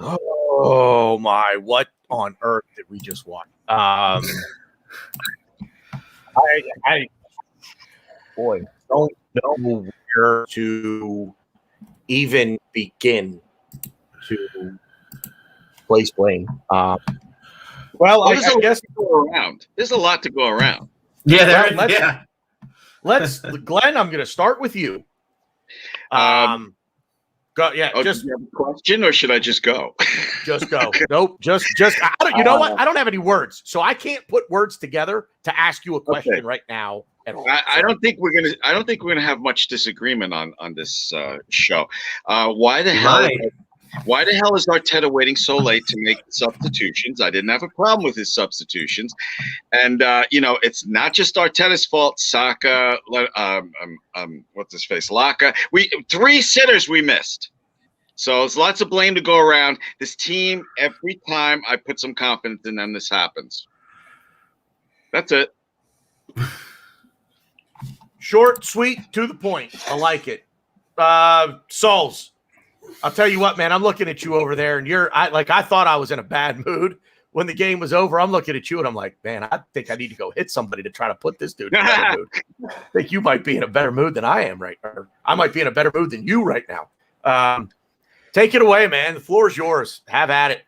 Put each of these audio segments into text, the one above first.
Oh my! What on earth did we just watch? Boy, don't know where to even begin to place blame. Well, I there's a lot guess to go around. There's a lot to go around. Yeah, let's Glenn. I'm going to start with you. Go. Yeah, just do you have a question, or should I just go? Just go. Nope. Just. You know what? I don't have any words, so I can't put words together to ask you a question right now. At all. I don't think we're gonna have much disagreement on this show. Why the hell is Arteta waiting so late to make substitutions? I didn't have a problem with his substitutions, and it's not just Arteta's fault. Saka, what's his face, Laka. 3 sitters we missed. So there's lots of blame to go around. This team, every time I put some confidence in them, this happens. That's it. Short, sweet, to the point. I like it. Souls, I'll tell you what, man. I'm looking at you over there, and I thought I was in a bad mood when the game was over. I'm looking at you, and I'm like, man, I think I need to go hit somebody to try to put this dude in a better mood. I think you might be in a better mood than I am or I might be in a better mood than you right now. Take it away, man. The floor is yours. Have at it.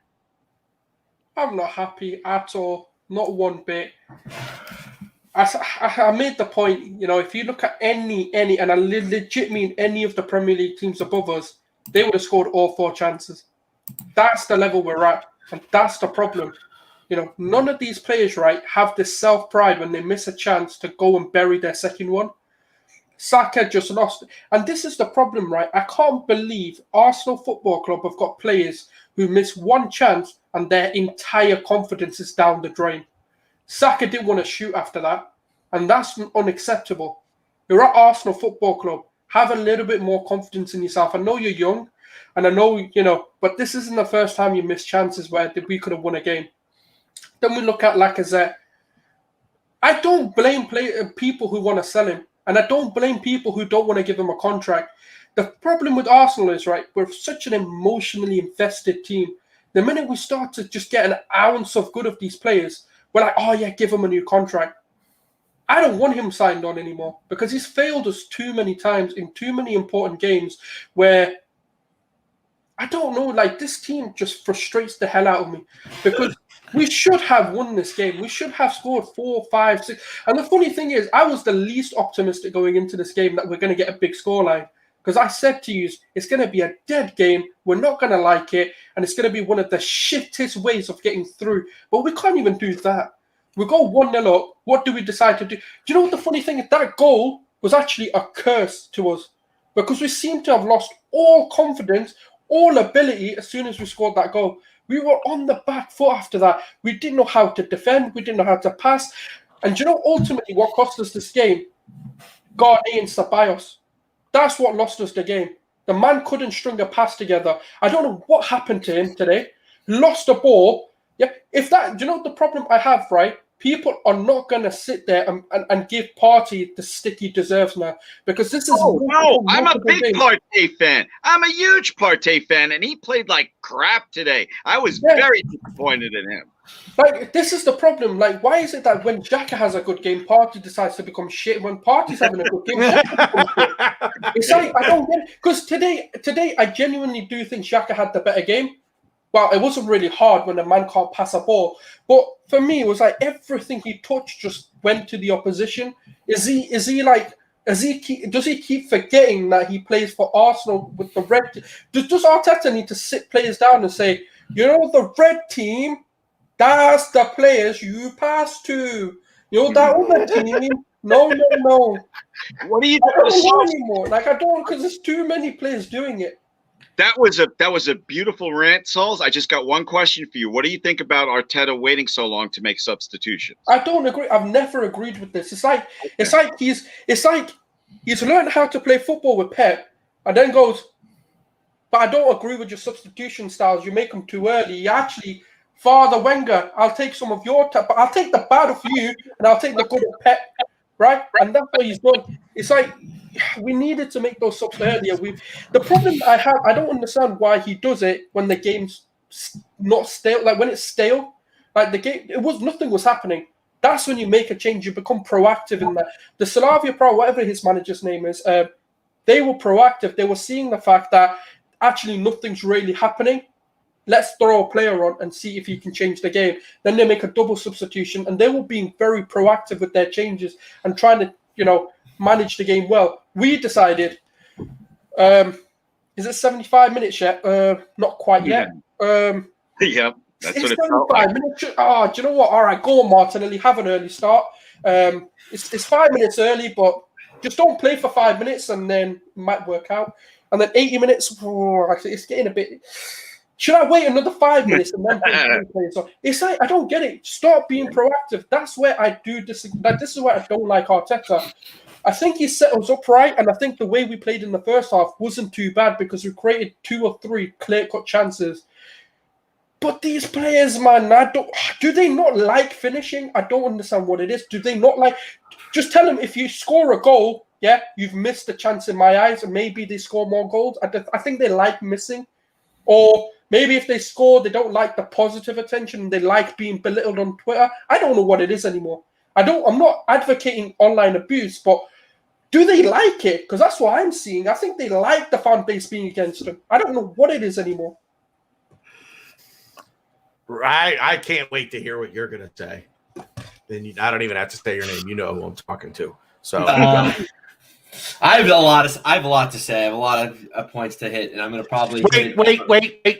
I'm not happy at all. Not one bit. I made the point, if you look at any, and I legit mean any of the Premier League teams above us, they would have scored all 4 chances. That's the level we're at, and that's the problem. None of these players, right, have this self-pride when they miss a chance to go and bury their second one. Saka just lost. And this is the problem, right? I can't believe Arsenal Football Club have got players who miss one chance and their entire confidence is down the drain. Saka didn't want to shoot after that, and that's unacceptable. You're at Arsenal Football Club. Have a little bit more confidence in yourself. I know you're young, and I know, but this isn't the first time you missed chances where we could have won a game. Then we look at Lacazette. I don't blame people who want to sell him, and I don't blame people who don't want to give him a contract. The problem with Arsenal is, right, we're such an emotionally invested team. The minute we start to just get an ounce of good of these players, we're like, oh, yeah, give him a new contract. I don't want him signed on anymore because he's failed us too many times in too many important games where, I don't know, like this team just frustrates the hell out of me because we should have won this game. We should have scored 4, 5, 6. And the funny thing is, I was the least optimistic going into this game that we're going to get a big scoreline because I said to you, it's going to be a dead game. We're not going to like it. And it's going to be one of the shittest ways of getting through. But we can't even do that. We go 1-0 up. What do we decide to do? Do you know what the funny thing is? That goal was actually a curse to us because we seem to have lost all confidence, all ability as soon as we scored that goal. We were on the back foot after that. We didn't know how to defend. We didn't know how to pass. And do you know ultimately what cost us this game? Garnier and Ceballos. That's what lost us the game. The man couldn't string a pass together. I don't know what happened to him today. Lost the ball. Yeah, do you know the problem I have, right? People are not going to sit there and give Partey the stick he deserves now because this is. Oh no! I'm a big Partey fan. I'm a huge Partey fan, and he played like crap today. I was very disappointed in him. Like this is the problem. Like, why is it that when Xhaka has a good game, Partey decides to become shit? When Partey's having a good game, Xhaka becomes shit. It's like I don't get it because today I genuinely do think Xhaka had the better game. Well, it wasn't really hard when a man can't pass a ball. But for me, it was like everything he touched just went to the opposition. Does he keep forgetting that he plays for Arsenal with the red team? Does Arteta need to sit players down and say, the red team, that's the players you pass to. That other team, no. What are you doing? I don't know anymore. Like, I don't, because there's too many players doing it. That was a beautiful rant, Sauls. I just got one question for you. What do you think about Arteta waiting so long to make substitutions? I don't agree. I've never agreed with this. It's like he's learned how to play football with Pep, and then goes, but I don't agree with your substitution styles. You make them too early. You actually, Father Wenger, I'll take some of your but I'll take the bad of you, and I'll take the good of Pep, right? And that's what he's done. It's like, we needed to make those subs earlier. The problem I have, I don't understand why he does it when the game's not stale. Like when it's stale, like the game, nothing was happening. That's when you make a change. You become proactive in that. The Slavia Prague, whatever his manager's name is, they were proactive. They were seeing the fact that actually nothing's really happening. Let's throw a player on and see if he can change the game. Then they make a double substitution, and they were being very proactive with their changes and trying to, manage the game well. We decided, is it 75 minutes yet? Not quite yet. Yeah. That's it's what it 75 felt like. minutes. Oh, do you know what? All right, go on, Martinelli. Have an early start. It's 5 minutes early, but just don't play for 5 minutes and then it might work out. And then 80 minutes, it's getting a bit... Should I wait another 5 minutes and then play? So it's like, I don't get it. Start being proactive. That's where I do disagree. This is where I don't like Arteta. I think he set us up right, and I think the way we played in the first half wasn't too bad because we created 2 or 3 clear-cut chances. But these players, man, do they not like finishing? I don't understand what it is. Do they not like... Just tell them if you score a goal, you've missed a chance in my eyes, and maybe they score more goals. I think they like missing. Or maybe if they score, they don't like the positive attention. They like being belittled on Twitter. I don't know what it is anymore. I'm not advocating online abuse, but do they like it? Because that's what I'm seeing. I think they like the fan base being against them. I don't know what it is anymore. I can't wait to hear what you're going to say. Then I don't even have to say your name. You know who I'm talking to. So I have a lot to say. I have a lot of points to hit, and I'm going to probably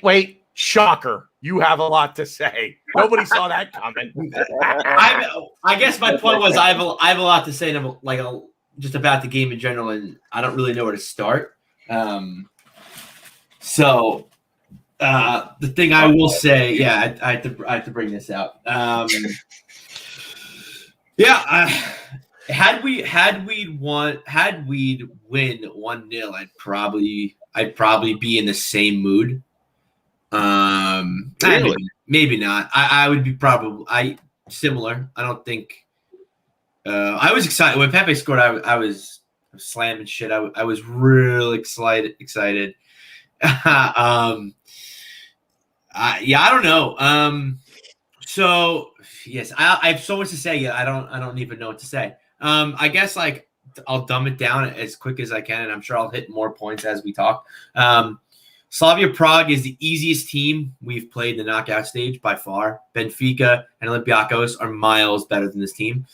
wait. Shocker! You have a lot to say. Nobody saw that coming. I guess my point was I have a lot to say, just about the game in general, and I don't really know where to start. So. The thing I will say, I have to bring this out. Had we win 1-0, I'd probably be in the same mood. Really? Maybe not. I would be similar. I don't think. I was excited when Pepe scored. I was slamming shit. I was real excited. I don't know. So yes, I have so much to say. I don't even know what to say. I guess I'll dumb it down as quick as I can, and I'm sure I'll hit more points as we talk. Slavia Prague is the easiest team we've played in the knockout stage by far. Benfica and Olympiacos are miles better than this team.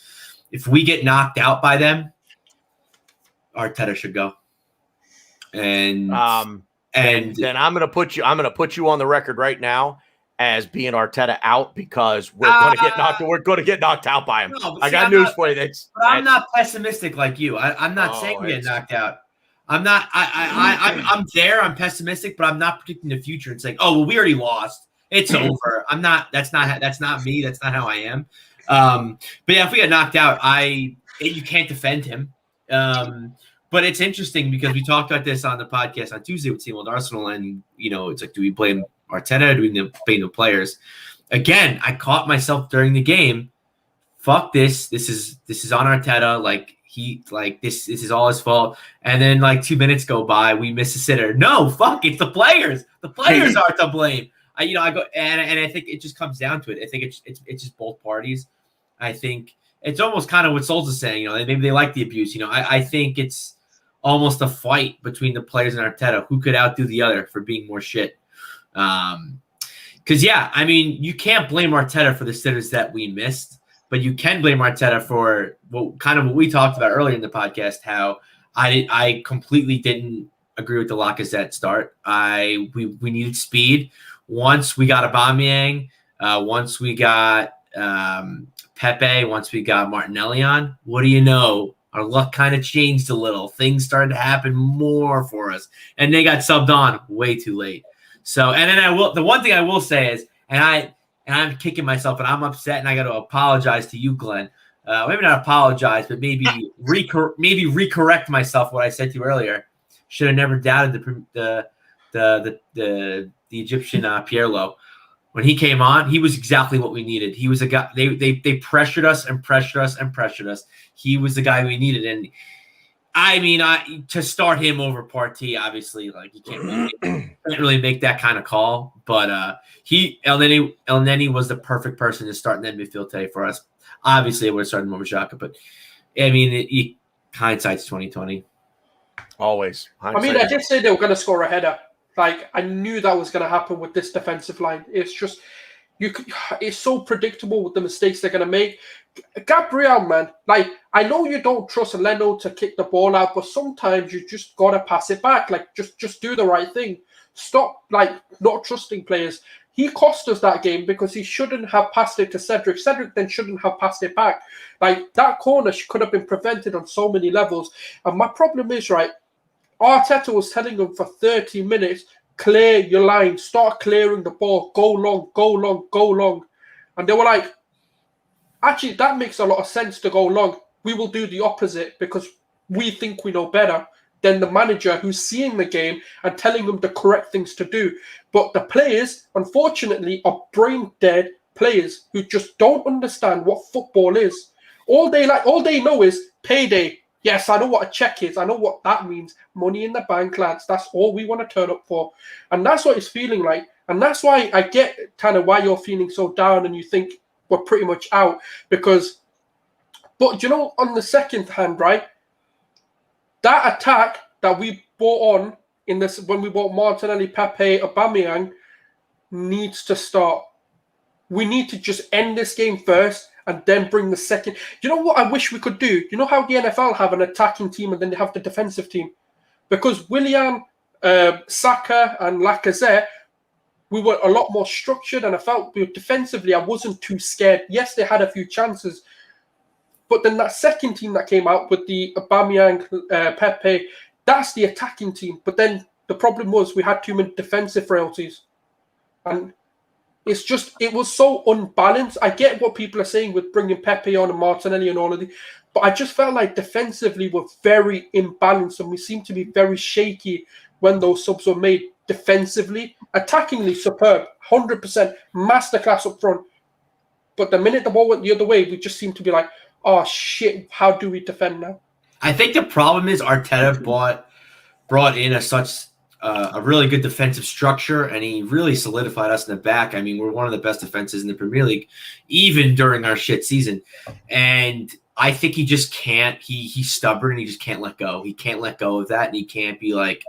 If we get knocked out by them, Arteta should go. And then I'm gonna put you on the record right now as being Arteta out because we're gonna get knocked out by him. No, I got news for you. I'm not pessimistic like you. I'm not saying we get knocked out. I'm not. I'm there. I'm pessimistic, but I'm not predicting the future. It's like, oh well, we already lost. It's over. I'm not. That's not me. That's not how I am. But yeah, if we get knocked out, you can't defend him. But it's interesting because we talked about this on the podcast on Tuesday with Team Old Arsenal, and it's like, do we blame Arteta? Do we blame the players? Again, I caught myself during the game. Fuck this. This is on Arteta. This is all his fault. And then 2 minutes go by, we miss a sitter. No, fuck, it's the players. The players are to blame. I go and I think it just comes down to it. I think it's just both parties. I think it's almost kind of what Souls is saying. Maybe they like the abuse. I think it's almost a fight between the players and Arteta. Who could outdo the other for being more shit? Because you can't blame Arteta for the sitters that we missed, but you can blame Arteta for what we talked about earlier in the podcast. How I completely didn't agree with the Lacazette start. We needed speed. Once we got Aubameyang, once we got Pepe, once we got Martinelli on, what do you know? Our luck kind of changed a little. Things started to happen more for us, and they got subbed on way too late. So, and then the one thing I will say is, and I'm kicking myself, and I'm upset, and I got to apologize to you, Glenn. Maybe not apologize, but maybe recorrect myself what I said to you earlier. Should have never doubted the Egyptian Pirlo. When he came on, he was exactly what we needed. He was a guy. They pressured us and pressured us and pressured us. He was the guy we needed, and I mean, to start him over Partey, obviously, like you can't really make that kind of call. But El Neni was the perfect person to start in that midfield today for us. Obviously, I would have started him over Xhaka, but I mean, hindsight's 2020. Always. I mean, I did say they were going to score a header. Like, I knew that was going to happen with this defensive line. It's just, it's so predictable with the mistakes they're going to make. Gabriel, man, like, I know you don't trust Leno to kick the ball out, but sometimes you just got to pass it back. Like, just do the right thing. Stop, like, not trusting players. He cost us that game because he shouldn't have passed it to Cedric. Cedric then shouldn't have passed it back. Like, that corner could have been prevented on so many levels. And my problem is, right, Arteta was telling them for 30 minutes, clear your line, start clearing the ball, go long, go long, go long. And they were like, actually, that makes a lot of sense to go long. We will do the opposite because we think we know better than the manager who's seeing the game and telling them the correct things to do. But the players, unfortunately, are brain-dead players who just don't understand what football is. All they know is payday. Yes, I know what a check is. I know what that means. Money in the bank, lads. That's all we want to turn up for. And that's what it's feeling like. And that's why I get kind of why you're feeling so down and you think we're pretty much out. But you know, on the second hand, right, that attack that we brought on in this when we bought Martinelli, Pepe, Aubameyang needs to start. We need to just end this game first and then bring the second. You know what I wish we could do? You know how the NFL have an attacking team and then they have the defensive team? Because Willian, Psyche and Lacazette, we were a lot more structured and I felt defensively I wasn't too scared. Yes, they had a few chances. But then that second team that came out with the Aubameyang, Pepe, that's the attacking team. But then the problem was we had too many defensive frailties. And it's just, it was so unbalanced. I get what people are saying with bringing Pepe on and Martinelli and all of the, but I just felt like defensively we're very imbalanced and we seem to be very shaky when those subs were made. Defensively, attackingly superb, 100% masterclass up front. But the minute the ball went the other way, we just seem to be like, oh shit, how do we defend now? I think the problem is Arteta brought in a really good defensive structure, and he really solidified us in the back. I mean, we're one of the best defenses in the Premier League, even during our shit season. And I think he just can't. He's stubborn, and he just can't let go. He can't let go of that, and he can't be like,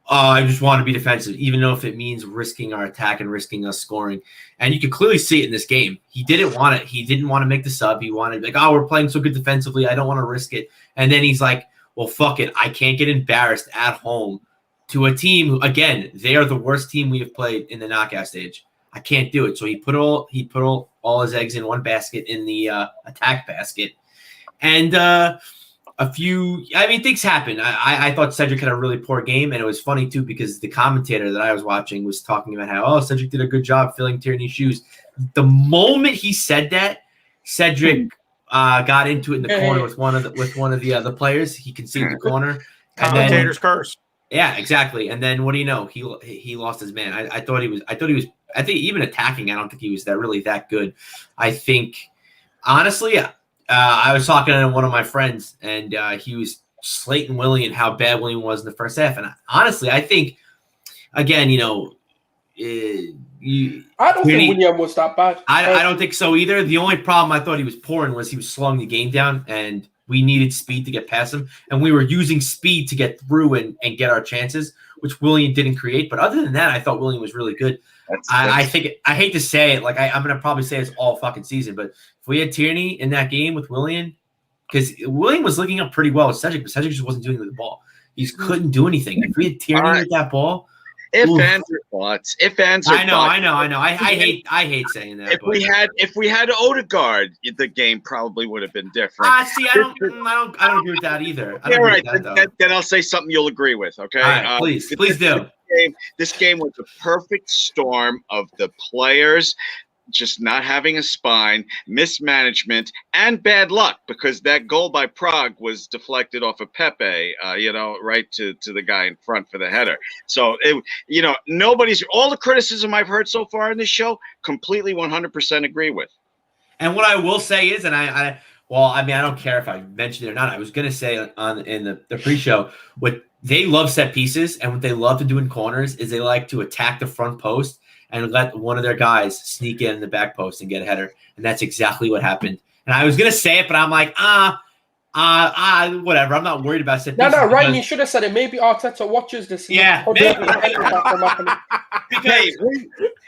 oh, I just want to be defensive, even though if it means risking our attack and risking us scoring. And you can clearly see it in this game. He didn't want it. He didn't want to make the sub. He wanted like, oh, we're playing so good defensively. I don't want to risk it. And then he's like, well, fuck it. I can't get embarrassed at home to a team who, again, they are the worst team we have played in the knockout stage. I can't do it. So he put all his eggs in one basket in the attack basket. And things happen. I thought Cedric had a really poor game, and it was funny too because the commentator that I was watching was talking about how, Cedric did a good job filling Tierney's shoes. The moment he said that, Cedric got into it in the corner with one of the players. He conceded the corner. Commentator's curse. Yeah, exactly. And then what do you know? He lost his man. I think even attacking, I don't think he was that good. I think honestly, I was talking to one of my friends, and he was slating Willian how bad Willian was in the first half. And honestly, I think, again, I don't think Willian was that bad. I don't think so either. The only problem I thought he was pouring was he was slowing the game down, and we needed speed to get past him. And we were using speed to get through and get our chances, which Willian didn't create. But other than that, I thought Willian was really good. I hate to say it, like I'm going to probably say this all fucking season, but if we had Tierney in that game with Willian, because Willian was looking up pretty well with Cedric, but Cedric just wasn't doing it with the ball. He just couldn't do anything. If we had Tierney with that ball, If fans are thoughts. I know. I hate saying that. If we had Odegaard, the game probably would have been different. See, I don't agree with that either. All right, then I'll say something you'll agree with. Okay, all right, please do. This game was a perfect storm of the players just not having a spine, mismanagement, and bad luck, because that goal by Prague was deflected off of Pepe, right to the guy in front for the header. So, all the criticism I've heard so far in this show, completely 100% agree with. And what I will say is, and Well, I mean, I don't care if I mentioned it or not. I was going to say in the pre-show, what they love set pieces, and what they love to do in corners is they like to attack the front post and let one of their guys sneak in the back post and get a header. And that's exactly what happened. And I was going to say it, but I'm like, whatever. I'm not worried about set pieces. No, Ryan, you should have said it. Maybe Arteta watches this. Yeah. Hey,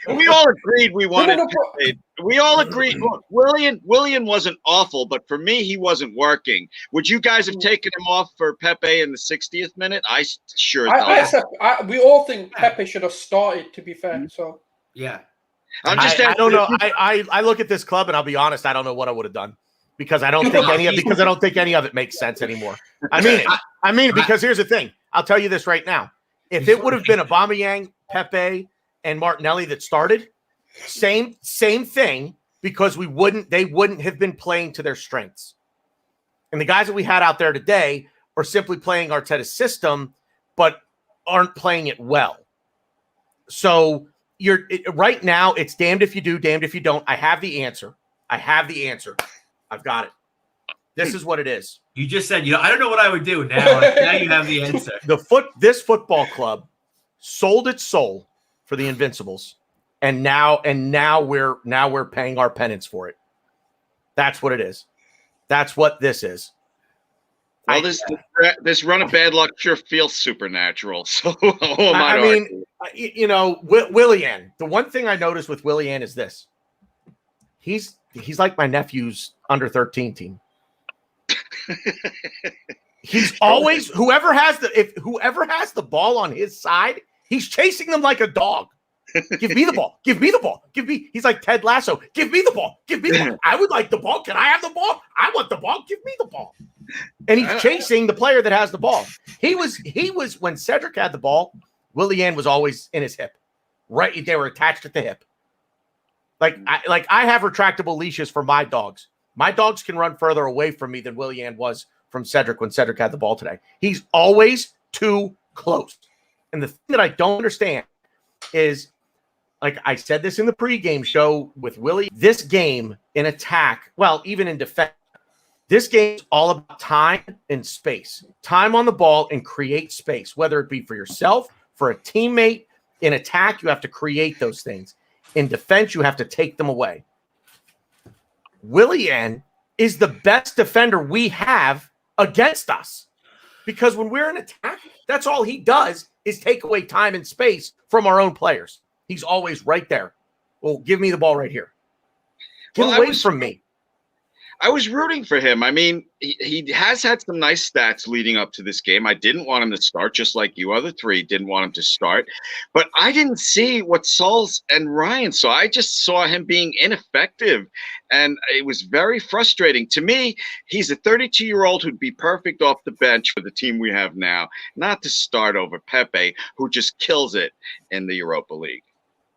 we all agreed we wanted Pepe. We all agreed. Look, Willian wasn't awful, but for me, he wasn't working. Would you guys have taken him off for Pepe in the 60th minute? I sure thought. We all think Pepe should have started, to be fair. So yeah. I don't know. I look at this club and I'll be honest, I don't know what I would have done because I don't think any of it makes sense anymore. I mean, because here's the thing. I'll tell you this right now. If it would have been Aubameyang, Pepe, and Martinelli that started, same thing, because they wouldn't have been playing to their strengths. And the guys that we had out there today are simply playing Arteta's system, but aren't playing it well. So right now, it's damned if you do, damned if you don't. I have the answer. I've got it. This is what it is. You just said, I don't know what I would do. Now you have the answer. This football club sold its soul for the Invincibles, and now we're paying our penance for it. That's what it is. That's what this is. Well, this run of bad luck sure feels supernatural. So, Willian. The one thing I noticed with Willian is this: he's like my nephew's under 13 team. He's always whoever has the ball on his side, he's chasing them like a dog. Give me the ball. Give me the ball. He's like Ted Lasso. Give me the ball. Give me the ball. I would like the ball. Can I have the ball? I want the ball. Give me the ball. And he's chasing the player that has the ball. He was when Cedric had the ball, Willian was always in his hip. Right. They were attached at the hip. I have retractable leashes for my dogs. My dogs can run further away from me than Willian was from Cedric when Cedric had the ball today. He's always too close. And the thing that I don't understand is, like I said this in the pregame show with Willie, this game in attack, well, even in defense, this game is all about time and space. Time on the ball and create space, whether it be for yourself, for a teammate. In attack, you have to create those things. In defense, you have to take them away. Willian is the best defender we have against us, because when we're in attack, that's all he does is take away time and space from our own players. He's always right there. Well, give me the ball right here. Get away from me. I was rooting for him. I mean, he has had some nice stats leading up to this game. I didn't want him to start, just like you other three didn't want him to start. But I didn't see what Sauls and Ryan saw. I just saw him being ineffective, and it was very frustrating. To me, he's a 32-year-old who'd be perfect off the bench for the team we have now, not to start over Pepe, who just kills it in the Europa League.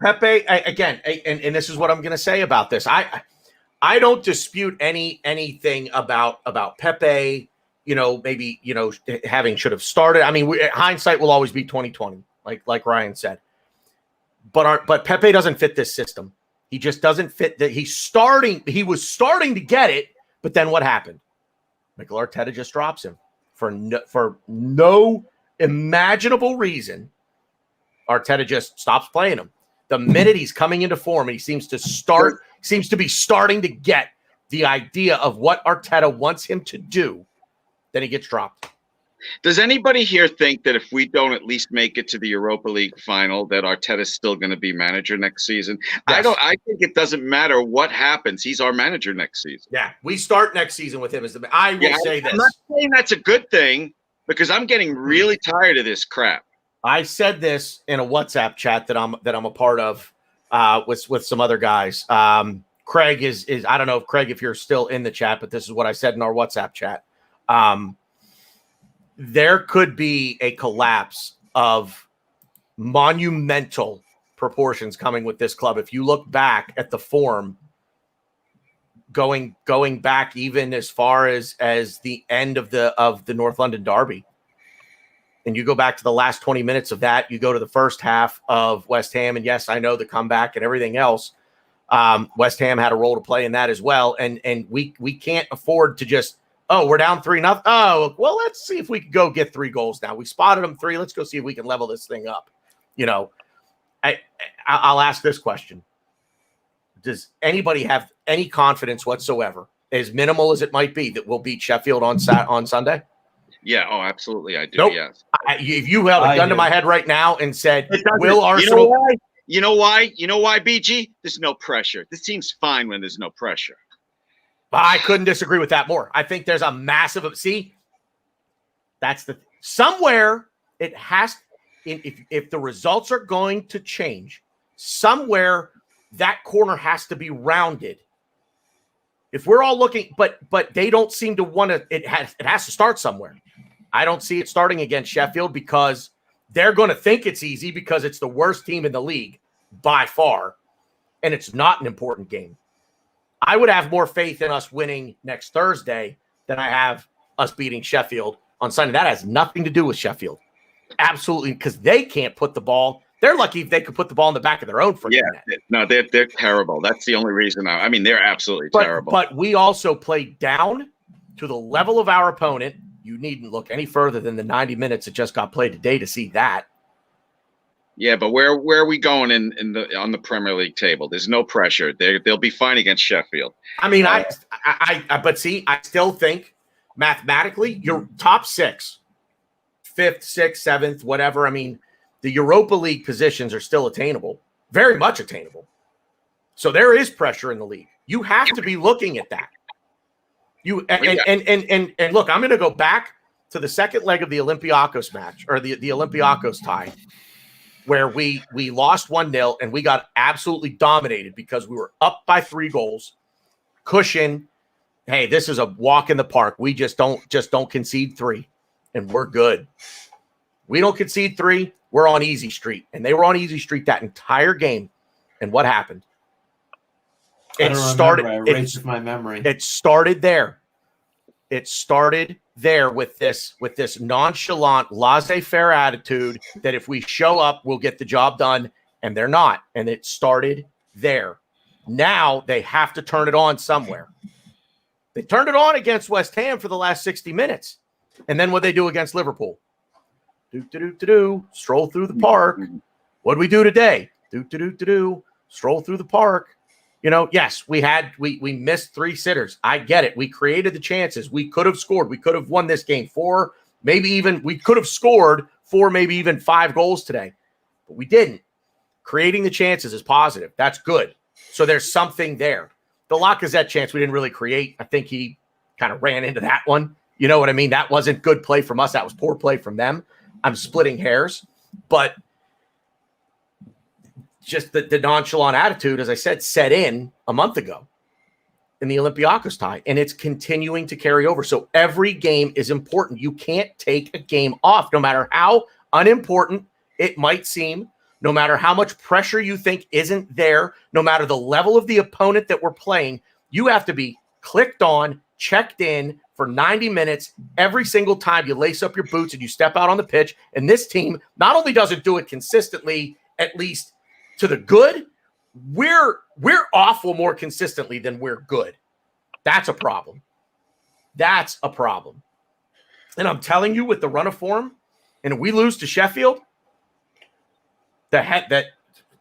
Pepe, again, and this is what I'm going to say about this. I don't dispute anything about Pepe, maybe, should have started. I mean, hindsight will always be 2020, like Ryan said. But Pepe doesn't fit this system. He just doesn't fit that. He was starting to get it, but then what happened? Mikel Arteta just drops him for no imaginable reason. Arteta just stops playing him. The minute he's coming into form, and he seems to be starting to get the idea of what Arteta wants him to do, then he gets dropped. Does anybody here think that if we don't at least make it to the Europa League final, that Arteta's still going to be manager next season? Yes. I think it doesn't matter what happens. He's our manager next season. Yeah, we start next season with him as the. I will say this. I'm not saying that's a good thing, because I'm getting really tired of this crap. I said this in a WhatsApp chat that I'm a part of with some other guys. Craig is I don't know if Craig, if you're still in the chat, but this is what I said in our WhatsApp chat. There could be a collapse of monumental proportions coming with this club. If you look back at the form going back even as far as the end of the North London derby, and you go back to the last 20 minutes of that, you go to the first half of West Ham, and yes, I know the comeback and everything else. West Ham had a role to play in that as well. And we can't afford to just, oh, we're down 3-0. Oh, well, let's see if we can go get 3 goals now. We spotted them 3. Let's go see if we can level this thing up. You know, I'll ask this question. Does anybody have any confidence whatsoever, as minimal as it might be, that we'll beat Sheffield on Sunday? Yeah. Oh, absolutely. I do. Nope. Yes. If you held a gun to my head right now and said, will Arsenal? Arsenal? You know why? You know why, BG? There's no pressure. This team's fine when there's no pressure. I couldn't disagree with that more. I think there's a massive that's the somewhere it has. If the results are going to change, somewhere that corner has to be rounded. If we're all looking, but they don't seem to want to. It has to start somewhere. I don't see it starting against Sheffield because they're going to think it's easy because it's the worst team in the league by far, and it's not an important game. I would have more faith in us winning next Thursday than I have us beating Sheffield on Sunday. That has nothing to do with Sheffield. Absolutely, because they can't put the ball. They're lucky if they could put the ball in the back of their own freaking net. No, they're terrible. That's the only reason. I mean, they're absolutely terrible. But we also played down to the level of our opponent. You needn't look any further than the 90 minutes that just got played today to see that. Yeah, but where are we going on the Premier League table? There's no pressure. They'll be fine against Sheffield. I mean, but see, I still think mathematically your top 6, 5th, 6th, 7th, whatever. I mean, the Europa League positions are still attainable, very much attainable. So there is pressure in the league. You have to be looking at that. And look, I'm going to go back to the second leg of the Olympiacos match, or the Olympiacos tie, where we lost 1-0 and we got absolutely dominated because we were up by 3 goals. Cushion, hey, this is a walk in the park. We just don't concede 3, and we're good. We don't concede 3. We're on easy street, and they were on easy street that entire game. And what happened? It started. I erased my memory. It started there. It started there with this nonchalant, laissez-faire attitude that if we show up, we'll get the job done, and they're not. And it started there. Now they have to turn it on somewhere. They turned it on against West Ham for the last 60 minutes, and then what they do against Liverpool? Stroll through the park. What do we do today? Stroll through the park. You know, yes, we missed 3 sitters. I get it. We created the chances. We could have scored. We could have won this game 4, maybe even we could have scored 4, maybe even 5 goals today, but we didn't. Creating the chances is positive. That's good. So there's something there. The Lacazette chance we didn't really create. I think he kind of ran into that one. You know what I mean? That wasn't good play from us. That was poor play from them. I'm splitting hairs, but just the nonchalant attitude, as I said, set in a month ago in the Olympiacos tie, and it's continuing to carry over. So every game is important. You can't take a game off, no matter how unimportant it might seem, no matter how much pressure you think isn't there, no matter the level of the opponent that we're playing. You have to be clicked on, checked in for 90 minutes every single time you lace up your boots and you step out on the pitch. And this team not only doesn't do it consistently, at least to the good, we're awful more consistently than we're good. That's a problem. That's a problem. And I'm telling you, with the run of form, and if we lose to Sheffield, that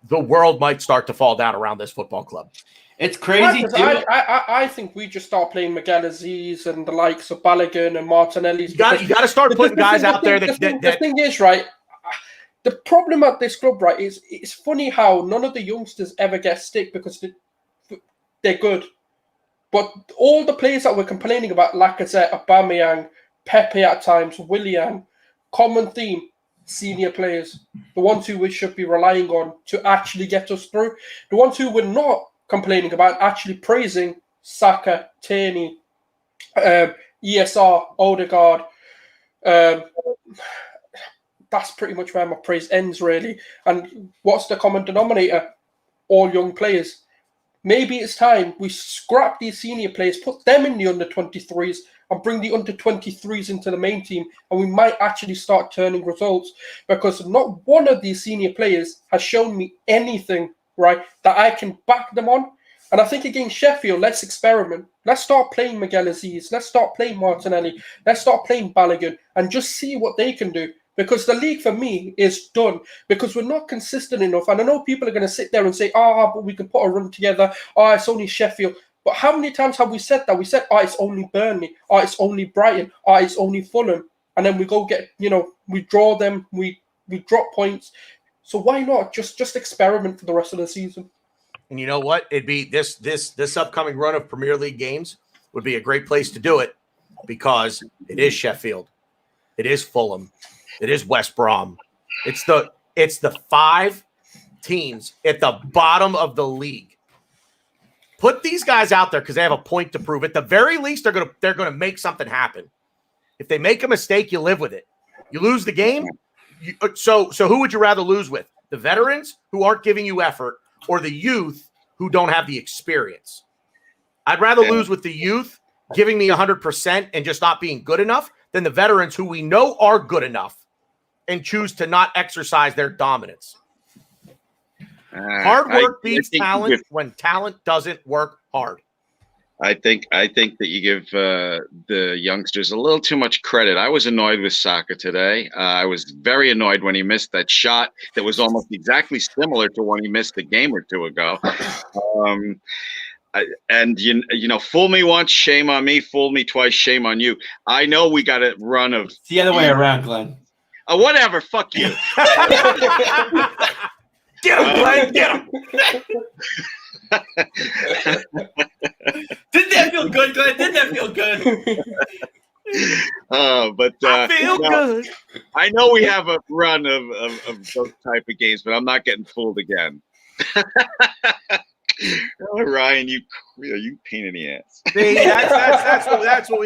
the world might start to fall down around this football club. It's crazy. I think we just start playing Miguel Aziz and the likes of Balogun and Martinelli. You got to start putting guys out there. The thing is, right, the problem at this club, right, is it's funny how none of the youngsters ever get stick because they're good. But all the players that we're complaining about, Lacazette, Aubameyang, Pepe at times, Willian, common theme, senior players. The ones who we should be relying on to actually get us through. The ones who we're not complaining about, actually praising, Saka, Tierney, ESR, Odegaard. That's pretty much where my praise ends, really. And what's the common denominator? All young players. Maybe it's time we scrap these senior players, put them in the under-23s, and bring the under-23s into the main team, and we might actually start turning results, because not one of these senior players has shown me anything, right, that I can back them on. And I think against Sheffield, let's experiment. Let's start playing Miguel Aziz. Let's start playing Martinelli. Let's start playing Balogun and just see what they can do. Because the league, for me, is done. Because we're not consistent enough. And I know people are going to sit there and say, but we can put a run together. It's only Sheffield. But how many times have we said that? We said, it's only Burnley. It's only Brighton. It's only Fulham. And then we go get, we draw them. We drop points. So why not just experiment for the rest of the season? And you know what? It'd be this upcoming run of Premier League games would be a great place to do it because it is Sheffield, it is Fulham, it is West Brom. It's the 5 teams at the bottom of the league. Put these guys out there because they have a point to prove. At the very least, they're gonna make something happen. If they make a mistake, you live with it. You lose the game. So who would you rather lose with? The veterans who aren't giving you effort, or the youth who don't have the experience? I'd rather lose with the youth giving me 100% and just not being good enough than the veterans who we know are good enough and choose to not exercise their dominance. Hard work beats talent when talent doesn't work hard. I think that you give the youngsters a little too much credit. I was annoyed with Psyche today. I was very annoyed when he missed that shot that was almost exactly similar to one he missed a game or two ago. And fool me once, shame on me. Fool me twice, shame on you. I know we got a run of. It's the other way around, Glenn. Whatever. Fuck you. Get him, Glenn. Get him. Didn't that feel good, Glenn? Didn't that feel good? I feel good. I know we have a run of those type of games, but I'm not getting fooled again. Ryan, you pain in the ass. See,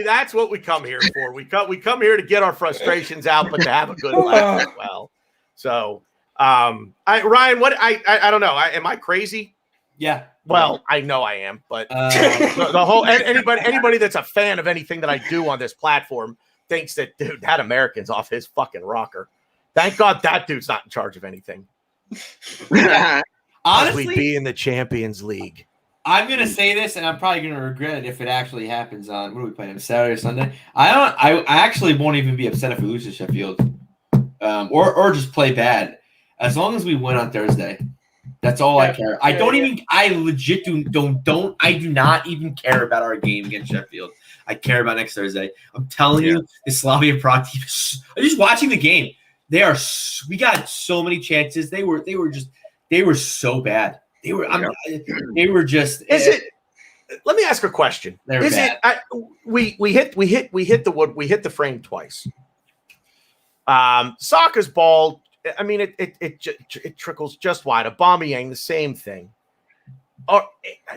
that's what we come here for. We come here to get our frustrations out, but to have a good laugh as well. So, Ryan, I don't know. Am I crazy? Yeah. Well, I know I am, but the whole anybody that's a fan of anything that I do on this platform thinks that, dude, that American's off his fucking rocker. Thank God that dude's not in charge of anything. Honestly, we'd be in the Champions League. I'm gonna say this, and I'm probably gonna regret it if it actually happens on. What are we playing? Saturday or Sunday? I actually won't even be upset if we lose to Sheffield, or just play bad, as long as we win on Thursday. That's all I care. I legit do not even care about our game against Sheffield. I care about next Thursday. I'm telling you, the Slavia Prague team. I'm just watching the game. We got so many chances. They were so bad. They were just. Is it? Let me ask a question. Is bad. We hit the frame twice. Saka's ball. I mean, it trickles just wide. Aubameyang, the same thing. Or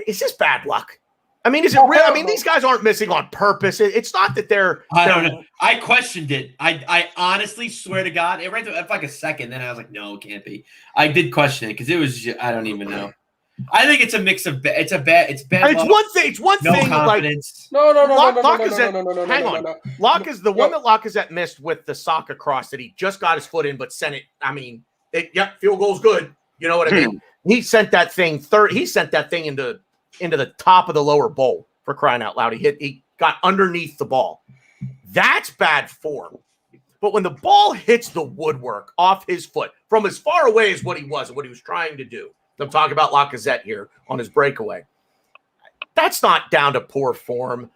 is this bad luck? I mean, is it real? I mean, these guys aren't missing on purpose. It's not that they're. I don't know. I questioned it. I honestly swear to God, it ran for like a second. Then I was like, no, it can't be. I did question it because it was. I don't even know. I think it's a mix of. It's bad. It's one thing. It's one thing. Confidence. No. Hang on. Locke is the one that Lacazette missed with the Psyche cross that he just got his foot in, but sent it. I mean, field goal's good. You know what I mean? He sent that thing He sent that thing into the top of the lower bowl, for crying out loud. He got underneath the ball. That's bad form. But when the ball hits the woodwork off his foot from as far away as what he was and what he was trying to do. I'm talking about Lacazette here on his breakaway. That's not down to poor form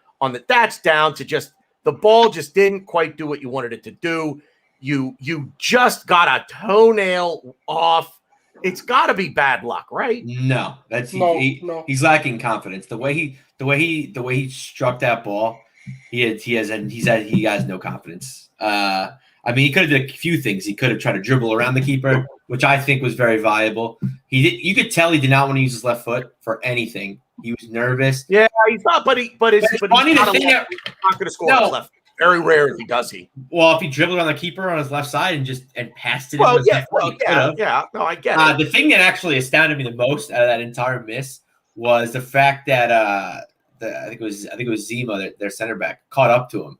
that's down to just the ball just didn't quite do what you wanted it to do. You just got a toenail off. It's got to be bad luck, right? No, he's lacking confidence. The way he struck that ball, he has no confidence. I mean, he could have done a few things. He could have tried to dribble around the keeper, which I think was very viable. You could tell he did not want to use his left foot for anything. He was nervous. Yeah, he's not. But he's not going to score on his left. Very rare if he does. Well, if he dribbled on the keeper on his left side and passed it. No, I get it. The thing that actually astounded me the most out of that entire miss was the fact that I think it was Zima, their center back, caught up to him.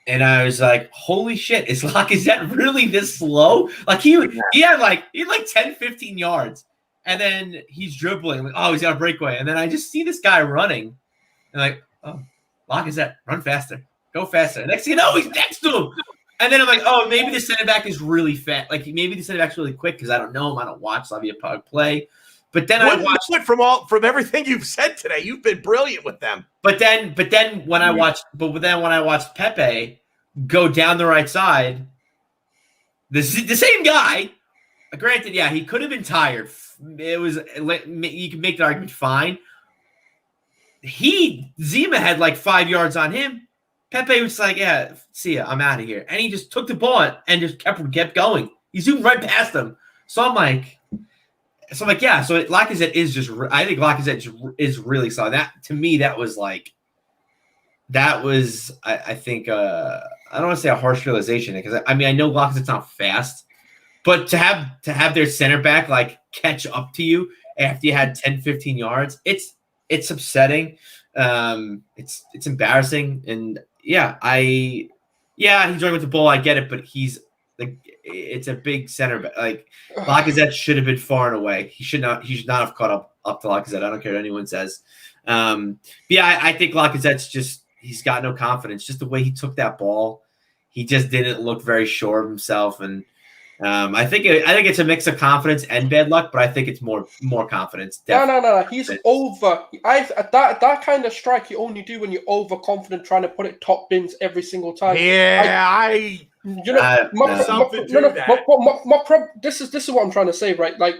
And I was like, holy shit, is that really this slow? Like he had 10, 15 yards And then he's dribbling. I'm like, oh, he's got a breakaway. And then I just see this guy running. And like, oh, Lacazette, run faster. Go faster. And next thing you know, he's next to him. And then I'm like, oh, maybe the center back is really fast. Like, maybe the center back's really quick because I don't know him. I don't watch Slavia Prague play. But then I watched from everything you've said today. You've been brilliant with them. But then when I watched Pepe go down the right side, the same guy. Granted, yeah, he could have been tired. You can make the argument fine. Zima had like 5 yards on him. Pepe was like, yeah, see ya, I'm out of here. And he just took the ball and just kept going. He zoomed right past him. So I'm like, yeah. So Lacazette is just. I think Lacazette is really solid. That to me, that was. I think. I don't want to say a harsh realization because I know Lacazette's not fast, but to have their center back like catch up to you after you had 10, 15 yards, it's upsetting. It's embarrassing, and he's running with the ball. I get it, but he's like. It's a big center back. Like Lacazette should have been far and away. He should not have caught up to Lacazette. I don't care what anyone says. I think Lacazette's just he's got no confidence. Just the way he took that ball, he just didn't look very sure of himself. And I think it's a mix of confidence and bad luck, but I think it's more confidence. No. He's over. That kind of strike you only do when you're overconfident, trying to put it top bins every single time. Yeah, this is what I'm trying to say, right? Like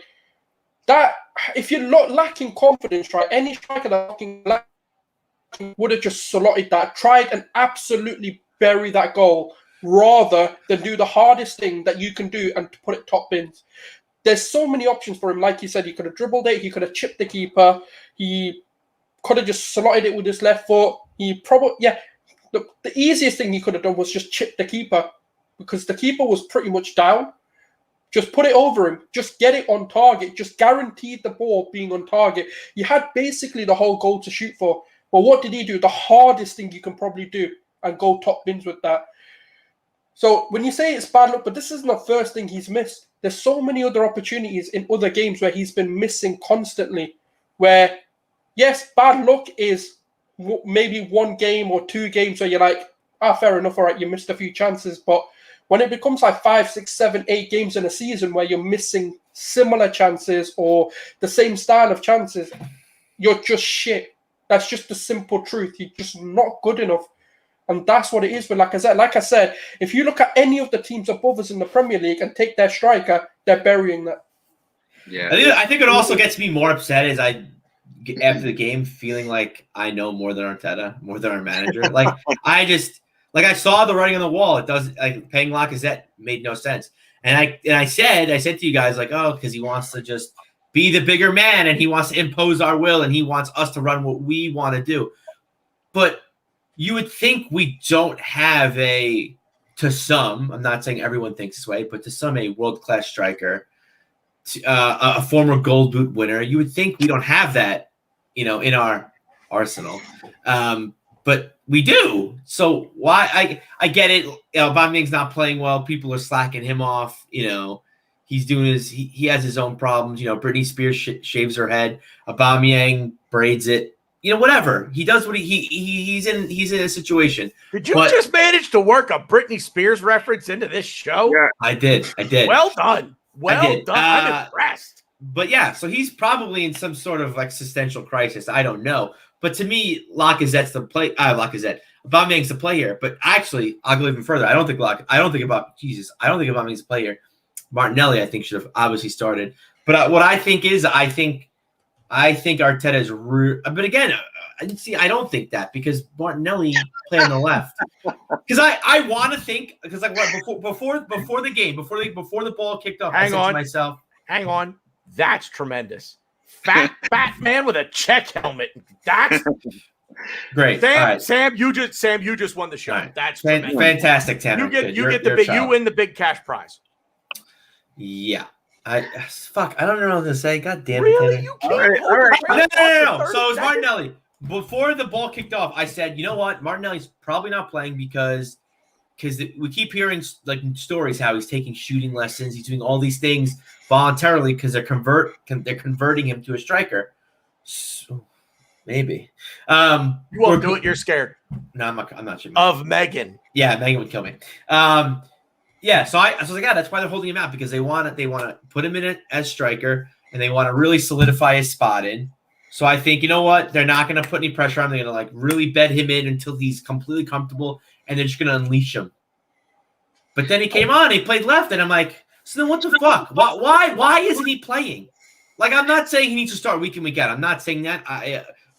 that. If you're not lacking confidence, right? Any striker that would have just slotted that, tried and absolutely bury that goal, rather than do the hardest thing that you can do and put it top bins. There's so many options for him. Like you said, he could have dribbled it. He could have chipped the keeper. He could have just slotted it with his left foot. He probably The easiest thing he could have done was just chip the keeper, because the keeper was pretty much down. Just put it over him. Just get it on target. Just guaranteed the ball being on target. You had basically the whole goal to shoot for. But what did he do? The hardest thing you can probably do, and go top bins with that. So when you say it's bad luck, but this isn't the first thing he's missed. There's so many other opportunities in other games where he's been missing constantly. Where, yes, bad luck is maybe one game or 2 games where you're like, fair enough, all right, you missed a few chances. But when it becomes like 5, 6, 7, 8 games in a season where you're missing similar chances or the same style of chances, you're just shit. That's just the simple truth. You're just not good enough. And that's what it is with Lacazette. Like I said, if you look at any of the teams above us in the Premier League and take their striker, they're burying that. Yeah, I think it also gets me more upset is after the game feeling like I know more than Arteta, more than our manager. Like I saw the writing on the wall. It does paying Lacazette made no sense. And I said to you guys because he wants to just be the bigger man and he wants to impose our will and he wants us to run what we want to do. But you would think we don't have to some, I'm not saying everyone thinks this way, but to some, a world-class striker, a former gold boot winner. You would think we don't have that, in our arsenal. But we do. So why I get it. Aubameyang's not playing well. People are slacking him off. He's doing he has his own problems. Britney Spears shaves her head. Aubameyang braids it. Whatever. He does what he's in a situation. Did you just manage to work a Britney Spears reference into this show? Yeah. I did. Well done. Well done. I'm impressed. But yeah, so he's probably in some sort of existential crisis. I don't know. But to me, Lacazette's the play. Aubameyang's the player. But actually, I'll go even further. I don't think Aubameyang's the player. Martinelli, I think, should have obviously started. But what I think is, I think Arteta is but again, I don't think that because Martinelli play on the left. Because I want to think before the game, before the ball kicked off, I said to myself, hang on, that's tremendous. Fat man with a check helmet. That's great. Sam, you just won the show. Right. That's fantastic, Tanner. You win the big cash prize. Yeah. I don't know what to say. God damn it. Really? You can't. All right. No. So it was Martinelli. Before the ball kicked off, I said, you know what? Martinelli's probably not playing because we keep hearing stories how he's taking shooting lessons. He's doing all these things voluntarily because they're converting him to a striker. So, maybe. You won't do it. You're scared. No, I'm not sure. Of Megan. Yeah, Megan would kill me. Yeah, so I was like, yeah, that's why they're holding him out, because they want to put him in it as striker, and they want to really solidify his spot in. So I think, you know what, they're not going to put any pressure on him. They're going to really bed him in until he's completely comfortable, and they're just going to unleash him. But then he came on, he played left, and I'm like, so then what the fuck? Why isn't he playing? Like, I'm not saying he needs to start week in, week out. I'm not saying that.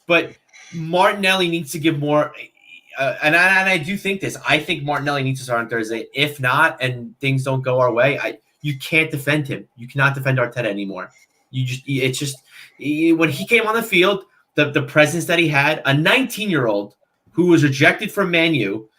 But Martinelli needs to give more. And I do think this. I think Martinelli needs to start on Thursday. If not, and things don't go our way, you can't defend him. You cannot defend Arteta anymore. When he came on the field, the presence that he had, a 19-year-old who was rejected from Man U,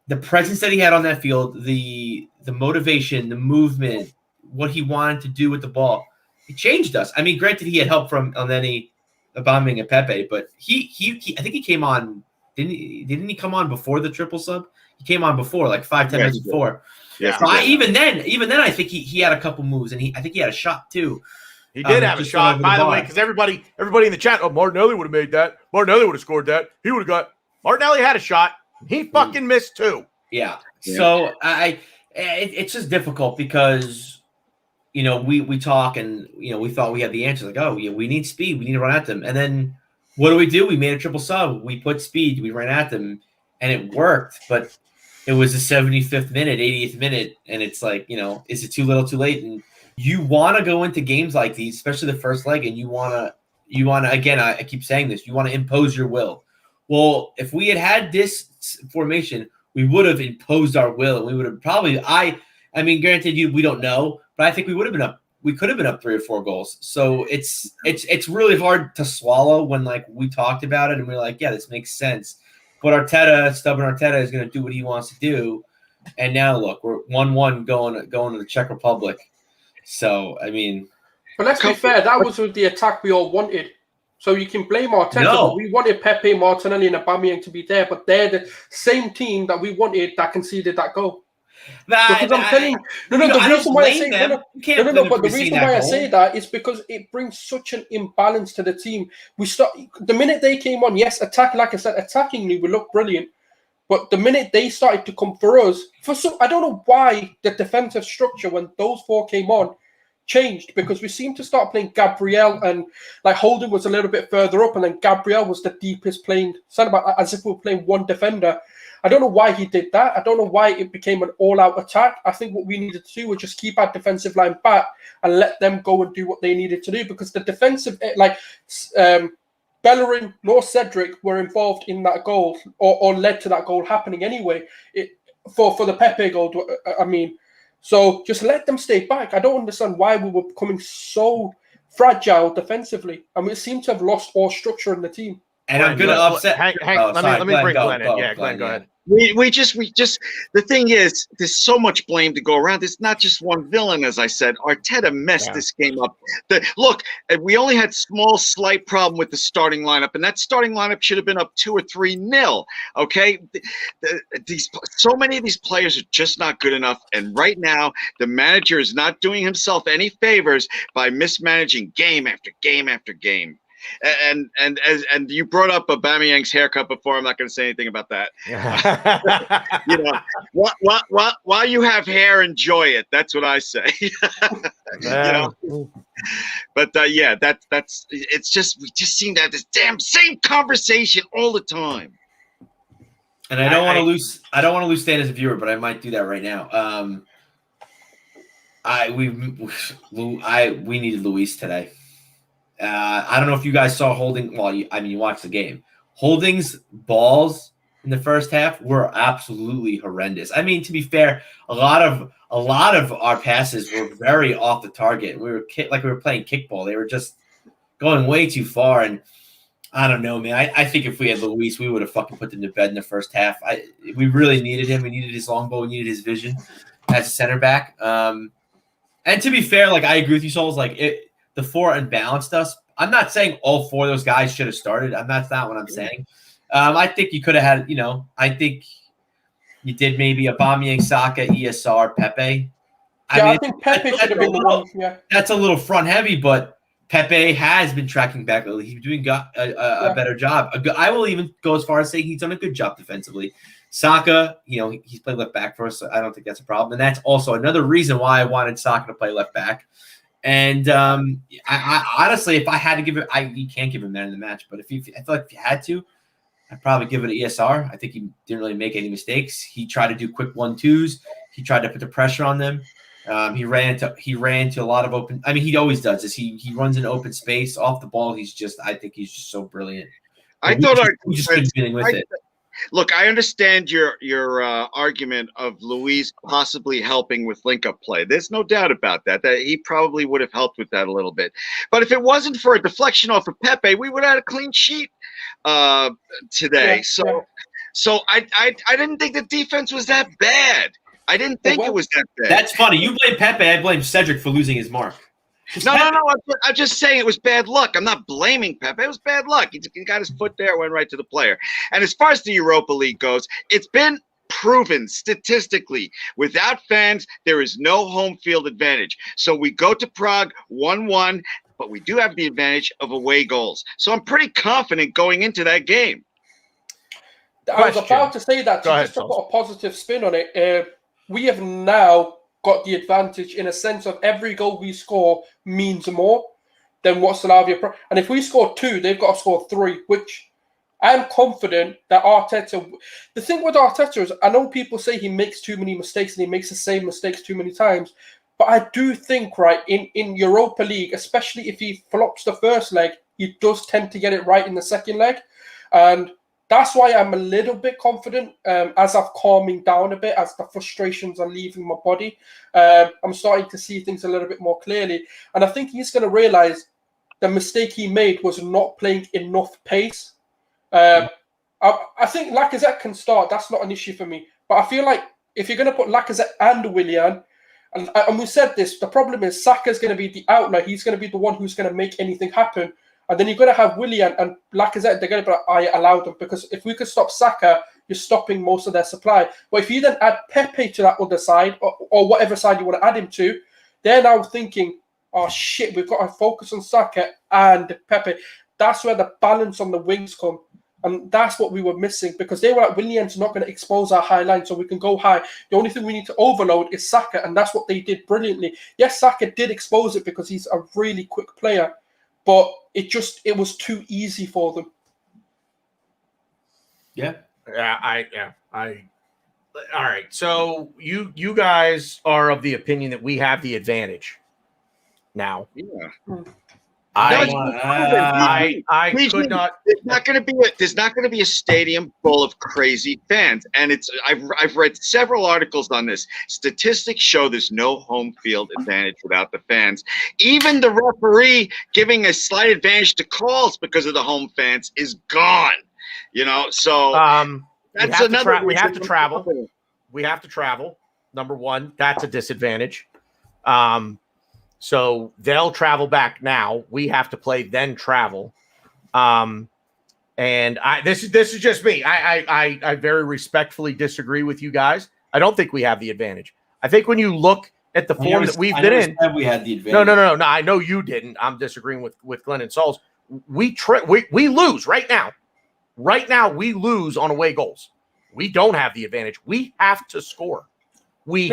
the presence that he had on that field, the motivation, the movement, what he wanted to do with the ball, it changed us. I mean, granted, he had help from Elneny, Aubameyang, and Pepe, but he I think he came on. Didn't he come on before the triple sub? He came on before, like 5-10 minutes before. Yeah. So even then, I think he had a couple moves, and I think he had a shot too. He did have a shot, by the way, because everybody in the chat, Martinelli would have made that. Martinelli would have scored that. He would have got. Martinelli had a shot. He fucking missed too. Yeah. So it's just difficult because, we talk and, we thought we had the answer. Like, we need speed. We need to run at them. And then what do? We made a triple sub. We put speed. We ran at them, and it worked. But it was the 75th minute, 80th minute, and it's like, is it too little, too late? And you want to go into games like these, especially the first leg, and you want to. Again, I keep saying this. You want to impose your will. Well, if we had this formation, we would have imposed our will, and we would have probably. I mean, granted, we don't know, but I think we would have been up. We could have been up 3 or 4 goals. So it's really hard to swallow when we talked about it and we're like, yeah, this makes sense. But stubborn Arteta is going to do what he wants to do. And now look, we're 1-1 going to the Czech Republic. So I mean, but let's be fair, that was the attack we all wanted. So you can blame Arteta. No. But we wanted Pepe, Martinelli, and Aubameyang to be there, but they're the same team that we wanted that conceded that goal. Because I'm telling you, the reason why I say that is because it brings such an imbalance to the team. The minute they came on, yes, like I said, attackingly we looked brilliant, but the minute they started to come for us, I don't know why the defensive structure when those 4 came on changed, because we seemed to start playing Gabriel and Holding was a little bit further up, and then Gabriel was the deepest playing centre back, as if we were playing one defender. I don't know why he did that. I don't know why it became an all-out attack. I think what we needed to do was just keep our defensive line back and let them go and do what they needed to do, because the defensive, Bellerin nor Cedric were involved in that goal or led to that goal happening anyway. For the Pepe goal, I mean. So just let them stay back. I don't understand why we were becoming so fragile defensively, and we seem to have lost all structure in the team. And I'm going to upset. Let me bring Glenn in. Yeah, Glenn, go ahead. We just the thing is, there's so much blame to go around. It's not just one villain, as I said. Arteta messed this game up. Look, we only had slight problem with the starting lineup, and that starting lineup should have been up 2 or 3-0. Okay, so many of these players are just not good enough, and right now the manager is not doing himself any favors by mismanaging game after game after game. And you brought up Aubameyang's haircut before. I'm not going to say anything about that. While you have hair, enjoy it. That's what I say. But that's it's just we just seem to have this damn same conversation all the time. And I don't want to lose Stan as a viewer, but I might do that right now. We needed Luis today. I don't know if you guys saw Holding. Well, you watched the game. Holding's balls in the first half were absolutely horrendous. I mean, to be fair, a lot of our passes were very off the target. We were playing kickball. They were just going way too far. And I don't know, man. I think if we had Luis, we would have fucking put them to bed in the first half. We really needed him. We needed his long ball. We needed his vision as a center back. And to be fair, I agree with you, Souls. The 4 unbalanced us. I'm not saying all 4 of those guys should have started. That's not what I'm saying. I think you could have had, I think you did maybe Aubameyang, Saka, ESR, Pepe. I think Pepe should have been the one. Yeah, that's a little front heavy, but Pepe has been tracking back lately. He's doing a better job. I will even go as far as saying he's done a good job defensively. Saka, he's played left back for us, so I don't think that's a problem. And that's also another reason why I wanted Saka to play left back. And I honestly, if I had to give it, you can't give him man in the match. But I feel like if you had to, I'd probably give it an ESR. I think he didn't really make any mistakes. He tried to do quick 1-2s. He tried to put the pressure on them. He ran into a lot of open. I mean, he always does this. He runs in open space off the ball. I think he's just so brilliant. I thought we just couldn't dealing with it. Look, I understand your argument of Luis possibly helping with link-up play. There's no doubt about that he probably would have helped with that a little bit. But if it wasn't for a deflection off of Pepe, we would have had a clean sheet today. So I didn't think the defense was that bad. I didn't think it was that bad. That's funny. You blame Pepe. I blame Cedric for losing his mark. No. I'm just saying it was bad luck. I'm not blaming Pepe. It was bad luck. He got his foot there, went right to the player. And as far as the Europa League goes, it's been proven statistically, without fans, there is no home field advantage. So we go to Prague 1-1, but we do have the advantage of away goals. So I'm pretty confident going into that game. I was about to say that just to put a positive spin on it. We have now got the advantage in a sense of every goal we score means more than what Slavia Prague. And if we score 2, they've got to score 3, which I'm confident that Arteta. The thing with Arteta is, I know people say he makes too many mistakes and he makes the same mistakes too many times, but I do think, right, in Europa League, especially if he flops the first leg, he does tend to get it right in the second leg. And that's why I'm a little bit confident as I've calming down a bit, as the frustrations are leaving my body. I'm starting to see things a little bit more clearly. And I think he's going to realize the mistake he made was not playing enough pace. I think Lacazette can start. That's not an issue for me. But I feel like if you're going to put Lacazette and Willian, and we said this, the problem is Saka's going to be the outlier. He's going to be the one who's going to make anything happen. And then you're going to have Willian and Lacazette. They're going to be like, I allowed them. Because if we could stop Saka, you're stopping most of their supply. But if you then add Pepe to that other side, or whatever side you want to add him to, they're now thinking, oh, shit, we've got to focus on Saka and Pepe. That's where the balance on the wings come. And that's what we were missing. Because they were like, Willian's not going to expose our high line so we can go high. The only thing we need to overload is Saka. And that's what they did brilliantly. Yes, Saka did expose it because he's a really quick player. But it was too easy for them. Yeah. All right. So you guys are of the opinion that we have the advantage now. Yeah. I could not. There's not going to be a stadium full of crazy fans, and I've read several articles on this. Statistics show there's no home field advantage without the fans. Even the referee giving a slight advantage to calls because of the home fans is gone. So that's another. We have to travel. We have to travel. Number one, that's a disadvantage. So they'll travel back now. We have to play, then travel. And this is just me. I very respectfully disagree with you guys. I don't think we have the advantage. I think when you look at the form that we've been in, we had the advantage. No. I know you didn't. I'm disagreeing with Glenn and Sauls. We lose right now. Right now, we lose on away goals. We don't have the advantage. We have to score. The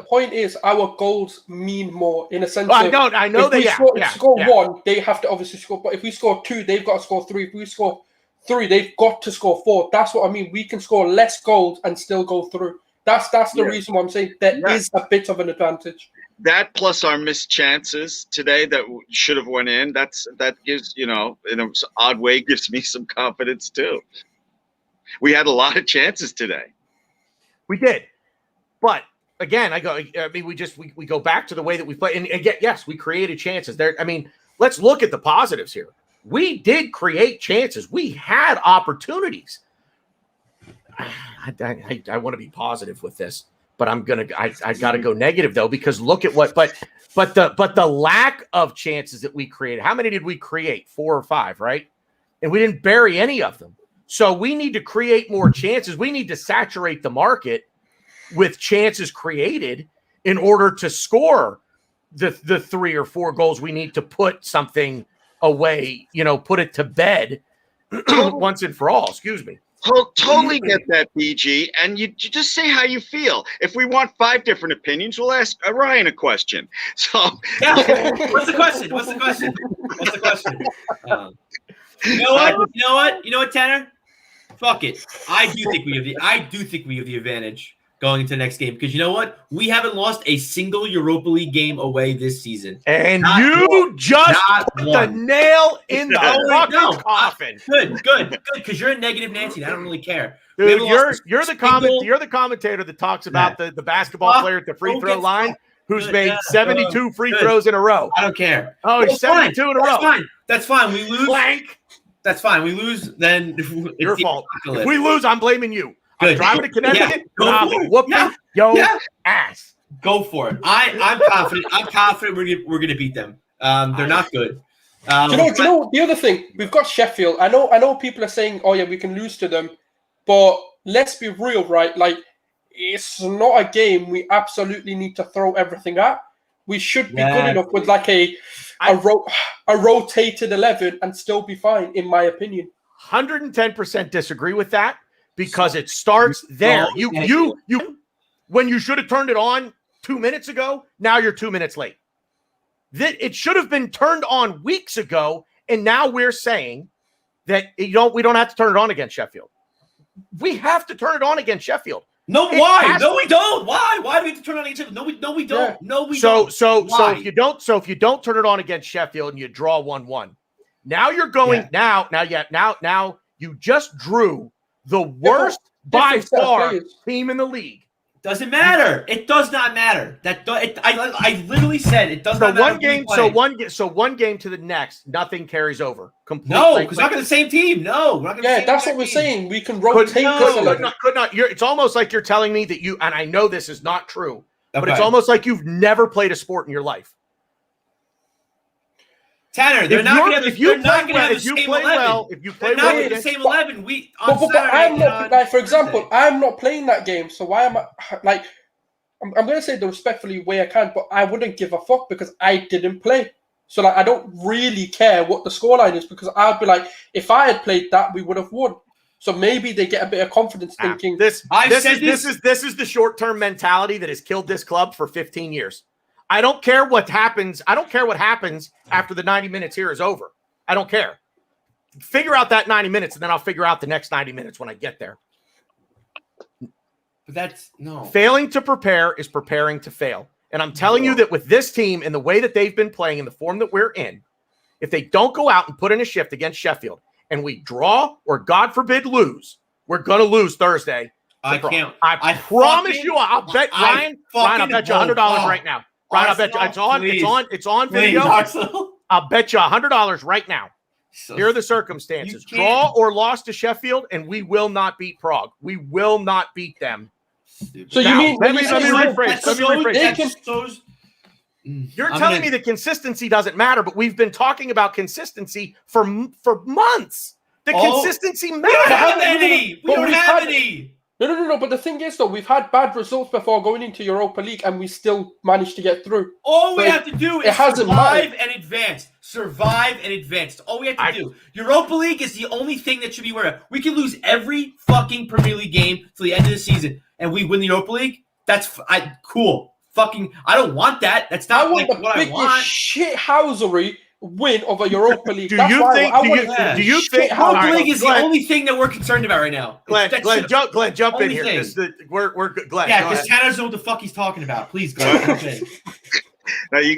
point is, our goals mean more in a sense. I know they score 1, they have to obviously score. But if we score 2, they've got to score 3. If we score 3, they've got to score 4. That's what I mean. We can score less goals and still go through. That's the reason why I'm saying there is a bit of an advantage. That plus our missed chances today that should have went in. That gives in an odd way gives me some confidence too. We had a lot of chances today. We did, but again, we go back to the way that we play, and again, yes, we created chances there. I mean, let's look at the positives here. We did create chances. We had opportunities. I want to be positive with this, but I got to go negative though, because look at what, but the lack of chances that we created. How many did we create? 4 or 5, right? And we didn't bury any of them. So we need to create more chances. We need to saturate the market with chances created. in order to score the 3 or 4 goals we need to put something away, put it to bed once and for all. Excuse me. Totally get that, BG. And you just say how you feel. If we want 5 different opinions, we'll ask Ryan a question. So, yeah. What's the question? You know what, Tanner? Fuck it. I do think we have the advantage going into the next game, because you know what? We haven't lost a single Europa League game away this season. And just put the nail in the fucking coffin. Good. Because you're a negative Nancy. I don't really care. Dude, you're the commentator that talks about the basketball player at the free throw line who's made 72 free throws in a row. I don't care. Oh, he's 72 in a row. That's fine. We lose. Blank. That's fine. We lose, then it's your fault. If we lose, I'm blaming you. I'm driving to Connecticut. Yeah. Whooping your ass. Go for it. I'm confident. I'm confident we're gonna beat them. They're not good. Do you know the other thing? We've got Sheffield. I know people are saying, "Oh yeah, we can lose to them," but let's be real, right? Like, it's not a game we absolutely need to throw everything at. We should be good enough with like a rotated 11 and still be fine, in my opinion. 110% disagree with that, because it starts there. You when you should have turned it on 2 minutes ago, now you're 2 minutes late. It should have been turned on weeks ago, and now we're saying that we don't have to turn it on against Sheffield. We have to turn it on against Sheffield. No, why? No, we don't. Why? Why do we have to turn it on against Sheffield? No, we don't. Yeah. No, we don't. So if you don't turn it on against Sheffield and you draw 1-1, now you're going now you just drew the worst by far team in the league. Doesn't matter. It does not matter. I literally said it does not matter. One game to the next, nothing carries over. Completely. No, because we're not the same team. No, we're not that's what we're saying. We can rotate. Could not. It's almost like you're telling me that and I know this is not true, but it's almost like you've never played a sport in your life. Tanner, they're not going to have the same 11. If you play well, the same 11. For example, I'm not playing that game, so why am I like? I'm going to say the respectfully way I can, but I wouldn't give a fuck because I didn't play. So like, I don't really care what the scoreline is, because I'd be like, if I had played that, we would have won. So maybe they get a bit of confidence thinking this is the short-term mentality that has killed this club for 15 years. I don't care what happens. I don't care what happens after the 90 minutes here is over. I don't care. Figure out that 90 minutes, and then I'll figure out the next 90 minutes when I get there. But failing to prepare is preparing to fail. And I'm telling you that with this team and the way that they've been playing in the form that we're in, if they don't go out and put in a shift against Sheffield and we draw or, God forbid, lose, we're going to lose Thursday. I can't. I promise you. I'll bet Ryan, I'll bet you $100 right now. Ryan, I'll bet you it's on video. I'll bet you $100 right now. Here are the circumstances. Draw or loss to Sheffield, and we will not beat Prague. We will not beat them. So you mean let me rephrase. You're telling me that consistency doesn't matter, but we've been talking about consistency for months. The consistency matters. We don't have any. No. But the thing is, though, we've had bad results before going into Europa League, and we still managed to get through. All we have to do is survive and advance. Survive and advance. That's all we have to do. Europa League is the only thing that should be worried. We can lose every fucking Premier League game till the end of the season, and we win the Europa League. That's cool. Fucking, I don't want that. That's not what I want. Shithousery win of a Europa League. Do you think Europa League is the only thing that we're concerned about right now? Glenn, jump in here. We're good. Glenn, yeah, because Tanner doesn't know what the fuck he's talking about. Please, Glenn. Now, you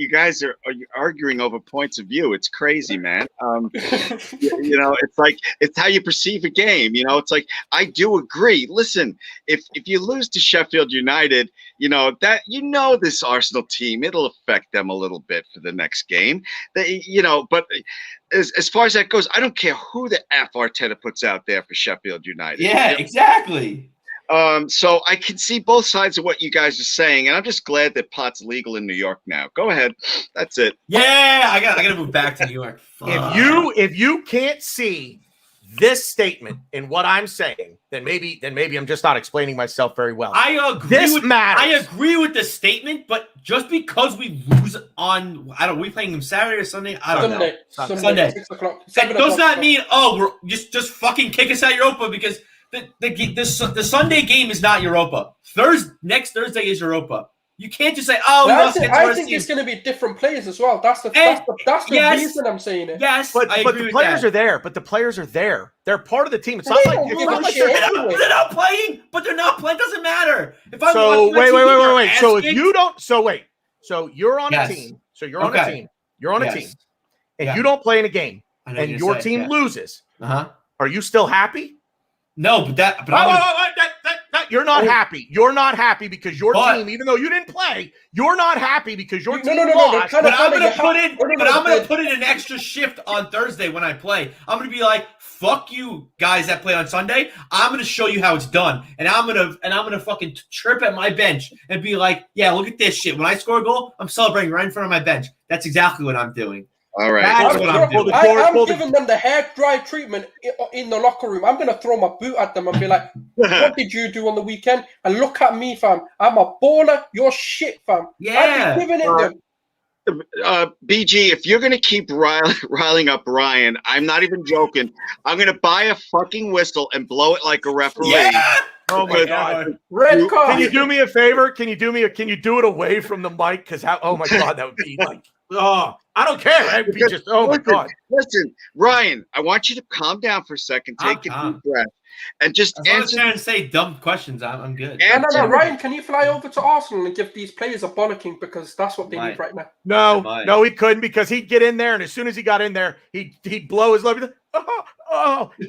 guys are arguing over points of view. It's crazy, man. It's like it's how you perceive a game. It's like I do agree. Listen, if you lose to Sheffield United, this Arsenal team, it'll affect them a little bit for the next game. But as far as that goes, I don't care who the F Arteta puts out there for Sheffield United. Yeah, exactly. So I can see both sides of what you guys are saying, and I'm just glad that pot's legal in New York now. Go ahead. That's it. Yeah, I gotta move back to New York. If you can't see this statement and what I'm saying, then maybe I'm just not explaining myself very well. I agree. This matters. I agree with the statement, but just because we lose on, we playing them Saturday or Sunday? I don't know. Sunday. 6 o'clock. It does not mean we're just fucking kick us out Europa, because the Sunday game is not Europa. Next Thursday is Europa. You can't just say, I think it's going to be different players as well. That's the reason I'm saying it. Yes, but the players are there. But the players are there. They're part of the team. It's not like they're not playing. But they're not playing. Doesn't matter. If I wait. So if you don't, so you're on a team. So you're on a team. You're on a team, and you don't play in a game, and your team loses. Are you still happy? No, but you're not happy. You're not happy because your team, even though you didn't play, you're not happy because your team lost. But I'm going to put in an extra shift on Thursday when I play. I'm going to be like, fuck you guys that play on Sunday. I'm going to show you how it's done, and I'm going to fucking chirp at my bench and be like, yeah, look at this shit. When I score a goal, I'm celebrating right in front of my bench. That's exactly what I'm doing. All right. I'm giving them the hair dry treatment in the locker room. I'm going to throw my boot at them and be like, what did you do on the weekend? And look at me, fam. I'm a baller. You're shit, fam. Yeah. I'm giving it them. BG, if you're going to keep riling up Ryan, I'm not even joking. I'm going to buy a fucking whistle and blow it like a referee. Yeah. Oh my God! Red card. Can you do me a favor? Can you do it away from the mic? Because oh my God, that would be like, I don't care. I'd be just, my God. Listen, Ryan, I want you to calm down for a second. Take a deep breath. And just answer. I'm trying to say dumb questions. I'm good. No, Ryan, can you fly over to Arsenal and give these players a bollocking, because that's what they need right now? No, he couldn't, because he'd get in there, and as soon as he got in there, he'd blow his love. And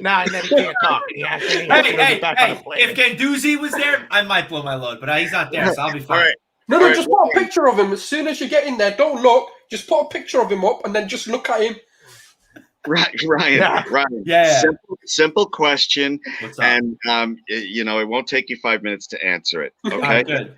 then he can't talk. Hey, if Ganduzi was there, I might blow my load, but he's not there, so I'll be fine. Right. No, just put a picture of him. As soon as you get in there, don't look. Just put a picture of him up and then just look at him. Right, Ryan. Yeah. Simple question. What's up? And it won't take you 5 minutes to answer it. Okay. Good.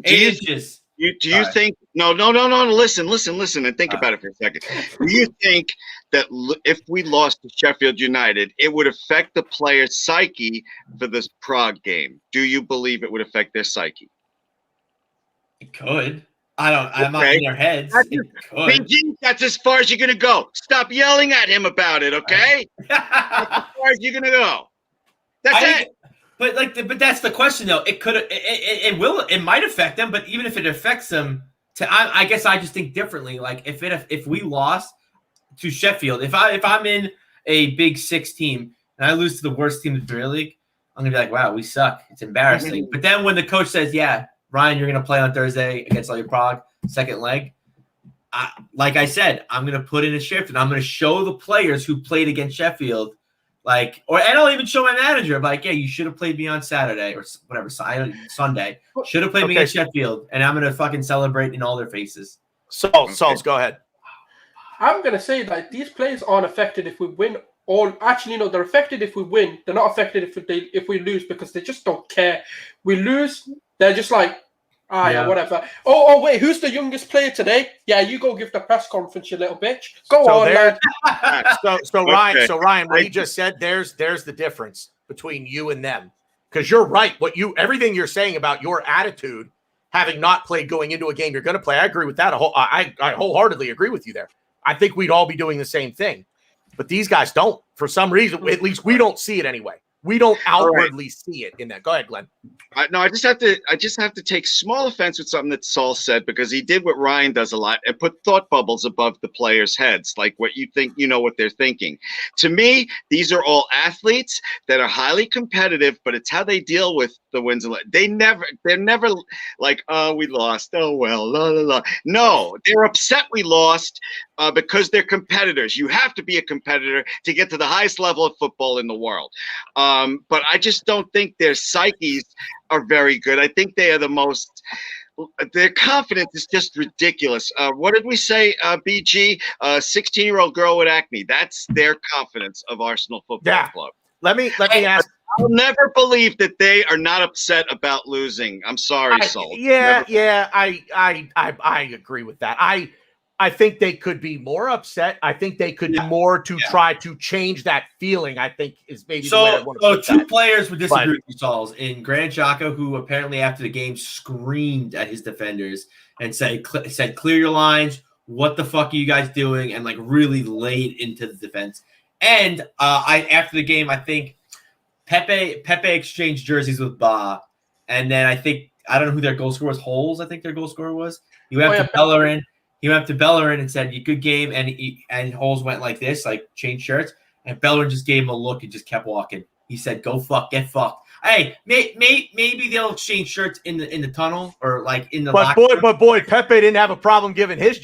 Do you think? No. Listen, and think about it for a second. Do you think that if we lost to Sheffield United, it would affect the player's psyche for this Prague game? Do you believe it would affect their psyche? It could. I'm not in their heads. BG, that's as far as you're gonna go. Stop yelling at him about it, okay? That's as far as you're gonna go. That's it. But that's the question, though. It might affect them, but even if it affects them, I guess I just think differently. Like if we lost to Sheffield, if I'm in a Big Six team and I lose to the worst team in the Premier League, I'm gonna be like, wow, we suck. It's embarrassing. But then when the coach says, yeah, Ryan, you're gonna play on Thursday against Slavia Prague, second leg, like I said, I'm gonna put in a shift and I'm gonna show the players who played against Sheffield. And I'll even show my manager, like, yeah, you should have played me on Saturday or whatever, Sunday. Should have played me against Sheffield, and I'm going to fucking celebrate in all their faces. Sauls, go ahead. I'm going to say that these players aren't affected if we win. They're affected if we win. They're not affected if we lose, because they just don't care. We lose, they're just like, whatever. Oh, wait, who's the youngest player today? Yeah, you go give the press conference, you little bitch. Go on, lad. Ryan, what he just said, there's the difference between you and them. Because you're right. Everything you're saying about your attitude, having not played going into a game you're going to play, I agree with that. I wholeheartedly agree with you there. I think we'd all be doing the same thing. But these guys don't. For some reason, at least we don't see it anyway. We don't outwardly see it in that. Go ahead, Glenn. No, I just have to take small offense with something that Saul said, because he did what Ryan does a lot and put thought bubbles above the players' heads, like what you think, what they're thinking. To me, these are all athletes that are highly competitive, but it's how they deal with the wins and they're never like, oh, we lost. Oh well, la la la. No, they're upset we lost because they're competitors. You have to be a competitor to get to the highest level of football in the world. But I just don't think their psyches are very good. I think they are the most. Their confidence is just ridiculous. What did we say, BG? 16-year-old girl with acne. That's their confidence of Arsenal Football Club. Let me ask. I'll never believe that they are not upset about losing. I'm sorry, Sol. I agree with that. I think they could be more upset. I think they could do more to try to change that feeling, I think, is maybe the way I want to put two that. players would disagree with you, Sauls. In Granit Xhaka, who apparently after the game screamed at his defenders and said, clear your lines. What the fuck are you guys doing? And like really laid into the defense. And after the game, I think Pepe exchanged jerseys with Ba. And then I don't know who their goal scorer was. Holes, I think their goal scorer was. He went up to Bellerin. He went up to Bellerin and said, good game. And Holes went like this, like changed shirts. And Bellerin just gave him a look and just kept walking. He said, go fuck, get fucked. Hey, maybe they'll exchange shirts in the tunnel or like in the But boy, Pepe didn't have a problem giving his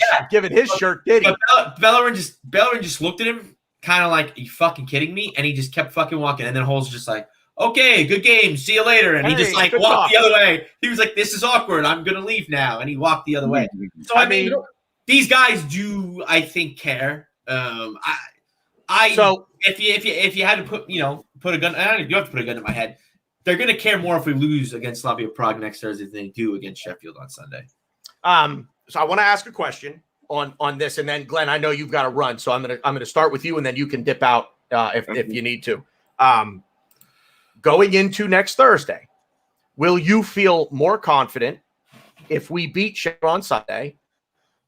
shirt, did he? But Bellerin just looked at him kind of like, are you fucking kidding me? And he just kept fucking walking. And then Holes just like, okay, good game. See you later. And he just like walked the other way. He was like, this is awkward. I'm going to leave now. And he walked the other way. So, I mean, these guys do, I think, care. If you had to put a gun, I don't know if you have to put a gun in my head. They're going to care more if we lose against Slavia Prague next Thursday than they do against Sheffield on Sunday. So I want to ask a question on this, and then Glenn, I know you've got to run, so I'm gonna start with you, and then you can dip out if you need to. Going into next Thursday, will you feel more confident if we beat Sheffield on Sunday?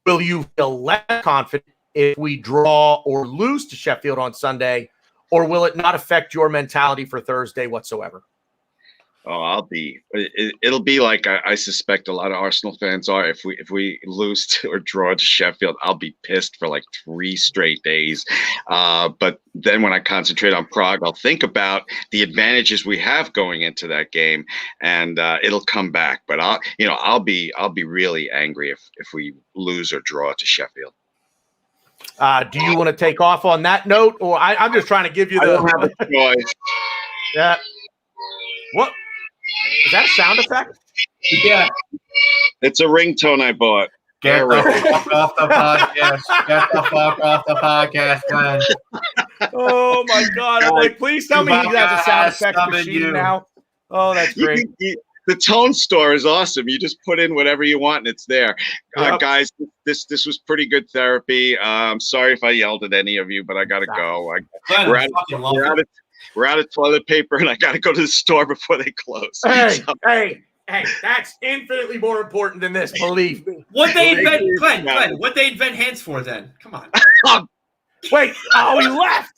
Will you feel less confident if we draw or lose to Sheffield on Sunday, or will it not affect your mentality for Thursday whatsoever? Oh, it'll be like I suspect a lot of Arsenal fans are. If we lose to or draw to Sheffield, I'll be pissed for like 3 straight days. But then when I concentrate on Prague, I'll think about the advantages we have going into that game, and it'll come back. But I'll be really angry if we lose or draw to Sheffield. Do you want to take off on that note, or I'm just trying to give you the? I don't have a choice. Yeah. What? Is that a sound effect? Yeah. It's a ringtone I bought. Get the fuck off the podcast. Get the fuck off the podcast, man. Oh, my God. I'm like, please tell me he has a sound effect machine now. Oh, that's great. The Tone Store is awesome. You just put in whatever you want and it's there. Yep. Guys, this was pretty good therapy. I'm sorry if I yelled at any of you, but I got to go. We're out of toilet paper, and I got to go to the store before they close. Hey, that's infinitely more important than this, believe me. What they invent, Glenn, what they invent hands for then? Come on. Wait, he left.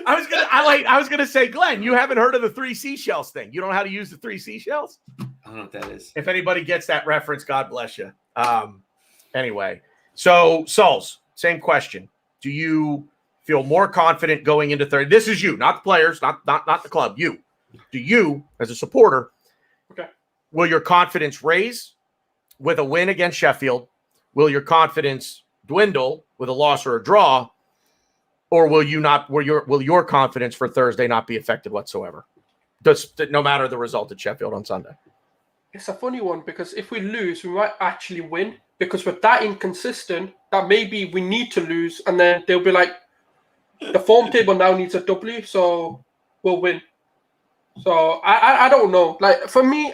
I was gonna say, Glenn, you haven't heard of the 3 seashells thing. You don't know how to use the 3 seashells? I don't know what that is. If anybody gets that reference, God bless you. Anyway, so Sauls, same question. Do you feel more confident going into Thursday? This is you, not the players, not the club. You. Do you, as a supporter, will your confidence raise with a win against Sheffield? Will your confidence dwindle with a loss or a draw? Or will your confidence for Thursday not be affected whatsoever? No matter the result at Sheffield on Sunday. It's a funny one because if we lose, we might actually win because we're that inconsistent that maybe we need to lose, and then they'll be like, the form table now needs a W, so we'll win. So I don't know. Like for me,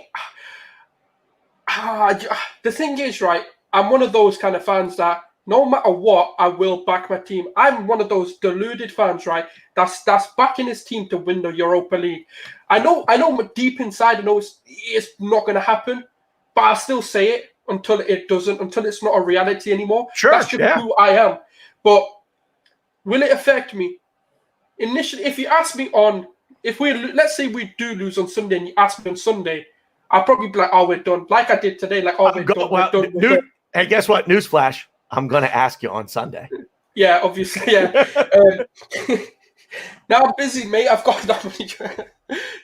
the thing is, right, I'm one of those kind of fans that no matter what, I will back my team. I'm one of those deluded fans, right? That's backing his team to win the Europa League. I know deep inside, I know it's not going to happen, but I still say it until it doesn't, until it's not a reality anymore. Sure, that's just who I am. But will it affect me? Initially, if you ask me let's say we do lose on Sunday, and you ask me on Sunday, I'll probably be like, oh, we're done. Like I did today, like, oh, we're done. Hey, guess what? Newsflash. I'm going to ask you on Sunday. Yeah, obviously, yeah. Now I'm busy, mate. I've got that many.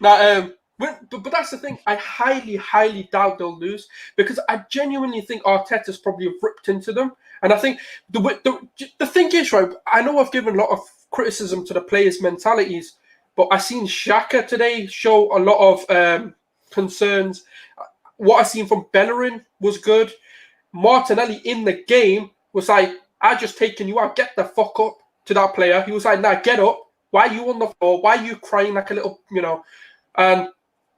Now, but that's the thing. I highly, highly doubt they'll lose because I genuinely think Arteta's probably ripped into them. And I think the thing is, right, I know I've given a lot of criticism to the players' mentalities, but I seen Xhaka today show a lot of concerns. What I seen from Bellerin was good. Martinelli in the game was like, I just taken you out, get the fuck up to that player. He was like, nah, get up. Why are you on the floor? Why are you crying like a little, And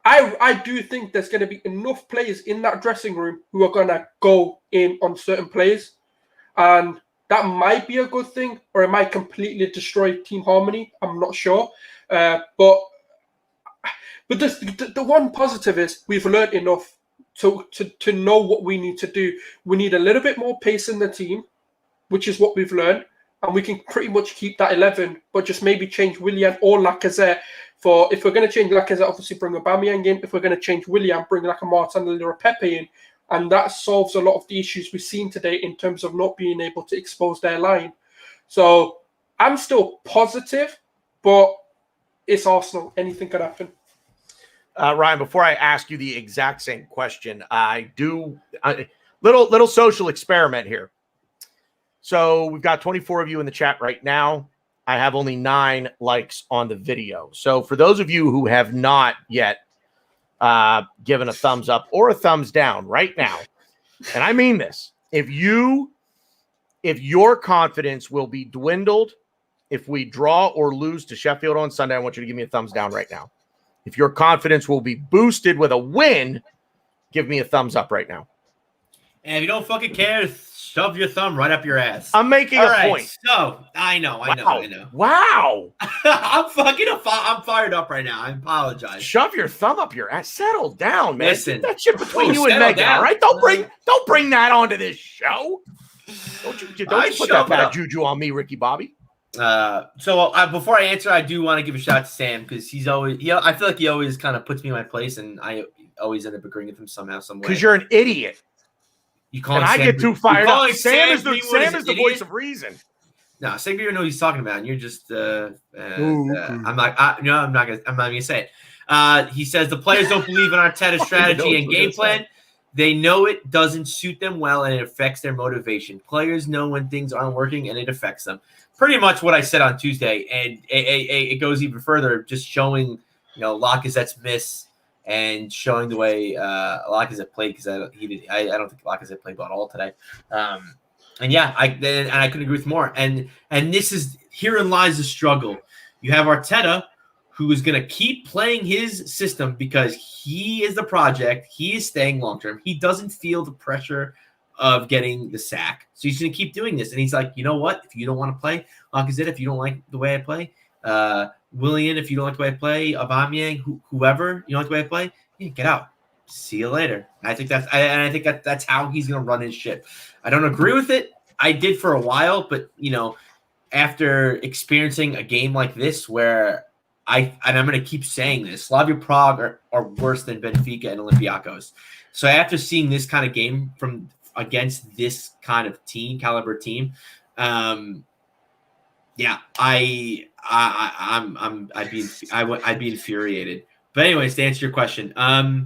I do think there's going to be enough players in that dressing room who are going to go in on certain players. And that might be a good thing, or it might completely destroy team harmony. I'm not sure. But the one positive is we've learned enough to know what we need to do. We need a little bit more pace in the team, which is what we've learned. And we can pretty much keep that 11, but just maybe change Willian or Lacazette. If we're going to change Lacazette, obviously bring Aubameyang in. If we're going to change Willian, bring like a Martinelli or a Pepe in. And that solves a lot of the issues we've seen today in terms of not being able to expose their line. So I'm still positive, but it's Arsenal. Anything could happen. Ryan, before I ask you the exact same question, little social experiment here. So we've got 24 of you in the chat right now. I have only 9 likes on the video. So for those of you who have not yet given a thumbs up or a thumbs down right now, and I mean this, if your confidence will be dwindled if we draw or lose to Sheffield on Sunday, I want you to give me a thumbs down right now. If your confidence will be boosted with a win, give me a thumbs up right now. And if you don't fucking care, shove your thumb right up your ass. I'm making a point. So I know. Wow. I'm fired up right now. I apologize. Shove your thumb up your ass. Settle down, man. Listen. Keep that shit between you and Megan, all right? Don't bring that onto this show. Don't you put that bad juju on me, Ricky Bobby. So before I answer, I do want to give a shout out to Sam because he's always, I feel like he always kind of puts me in my place, and I always end up agreeing with him somehow, some way. Because you're an idiot. You call and I Sam, get too fired up. Sam is the idiot? voice of reason. No, Sam, you don't know what he's talking about, and you're just. I'm not gonna say it. He says the players don't believe in Arteta's strategy and game plan. They know it doesn't suit them well, and it affects their motivation. Players know when things aren't working, and it affects them. Pretty much what I said on Tuesday, and it goes even further, just showing Lacazette's miss and showing the way Lacazette played, because I don't think Lacazette played well at all today. And yeah, I couldn't agree with more. And herein lies the struggle. You have Arteta, who is going to keep playing his system because he is the project. He is staying long term. He doesn't feel the pressure of getting the sack, so he's going to keep doing this. And he's like, you know what? If you don't want to play Lacazette, if you don't like the way I play, Willian, if you don't like the way I play, Aubameyang, whoever you don't like the way I play, yeah, get out. See you later. And I think that's how he's going to run his ship. I don't agree with it. I did for a while, but after experiencing a game like this, where I'm going to keep saying this, Slavia Prague are worse than Benfica and Olympiacos. So after seeing this kind of game from against this kind of caliber team, I'd be infuriated. But anyways, to answer your question, I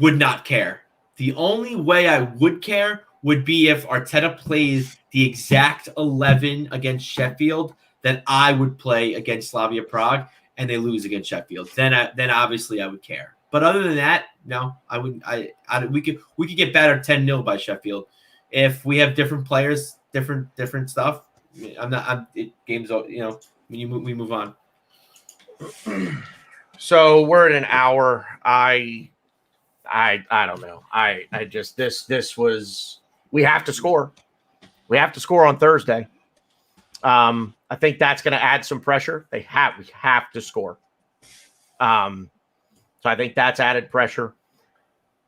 would not care. The only way I would care would be if Arteta plays the exact 11 against Sheffield that I would play against Slavia Prague, and they lose against Sheffield. Then obviously I would care. But other than that, no, I wouldn't. We could get battered 10-0 by Sheffield if we have different players, different stuff. Games, we move on. So we're at an hour. I don't know. I just this was, we have to score. We have to score on Thursday. I think that's going to add some pressure. We have to score. So I think that's added pressure.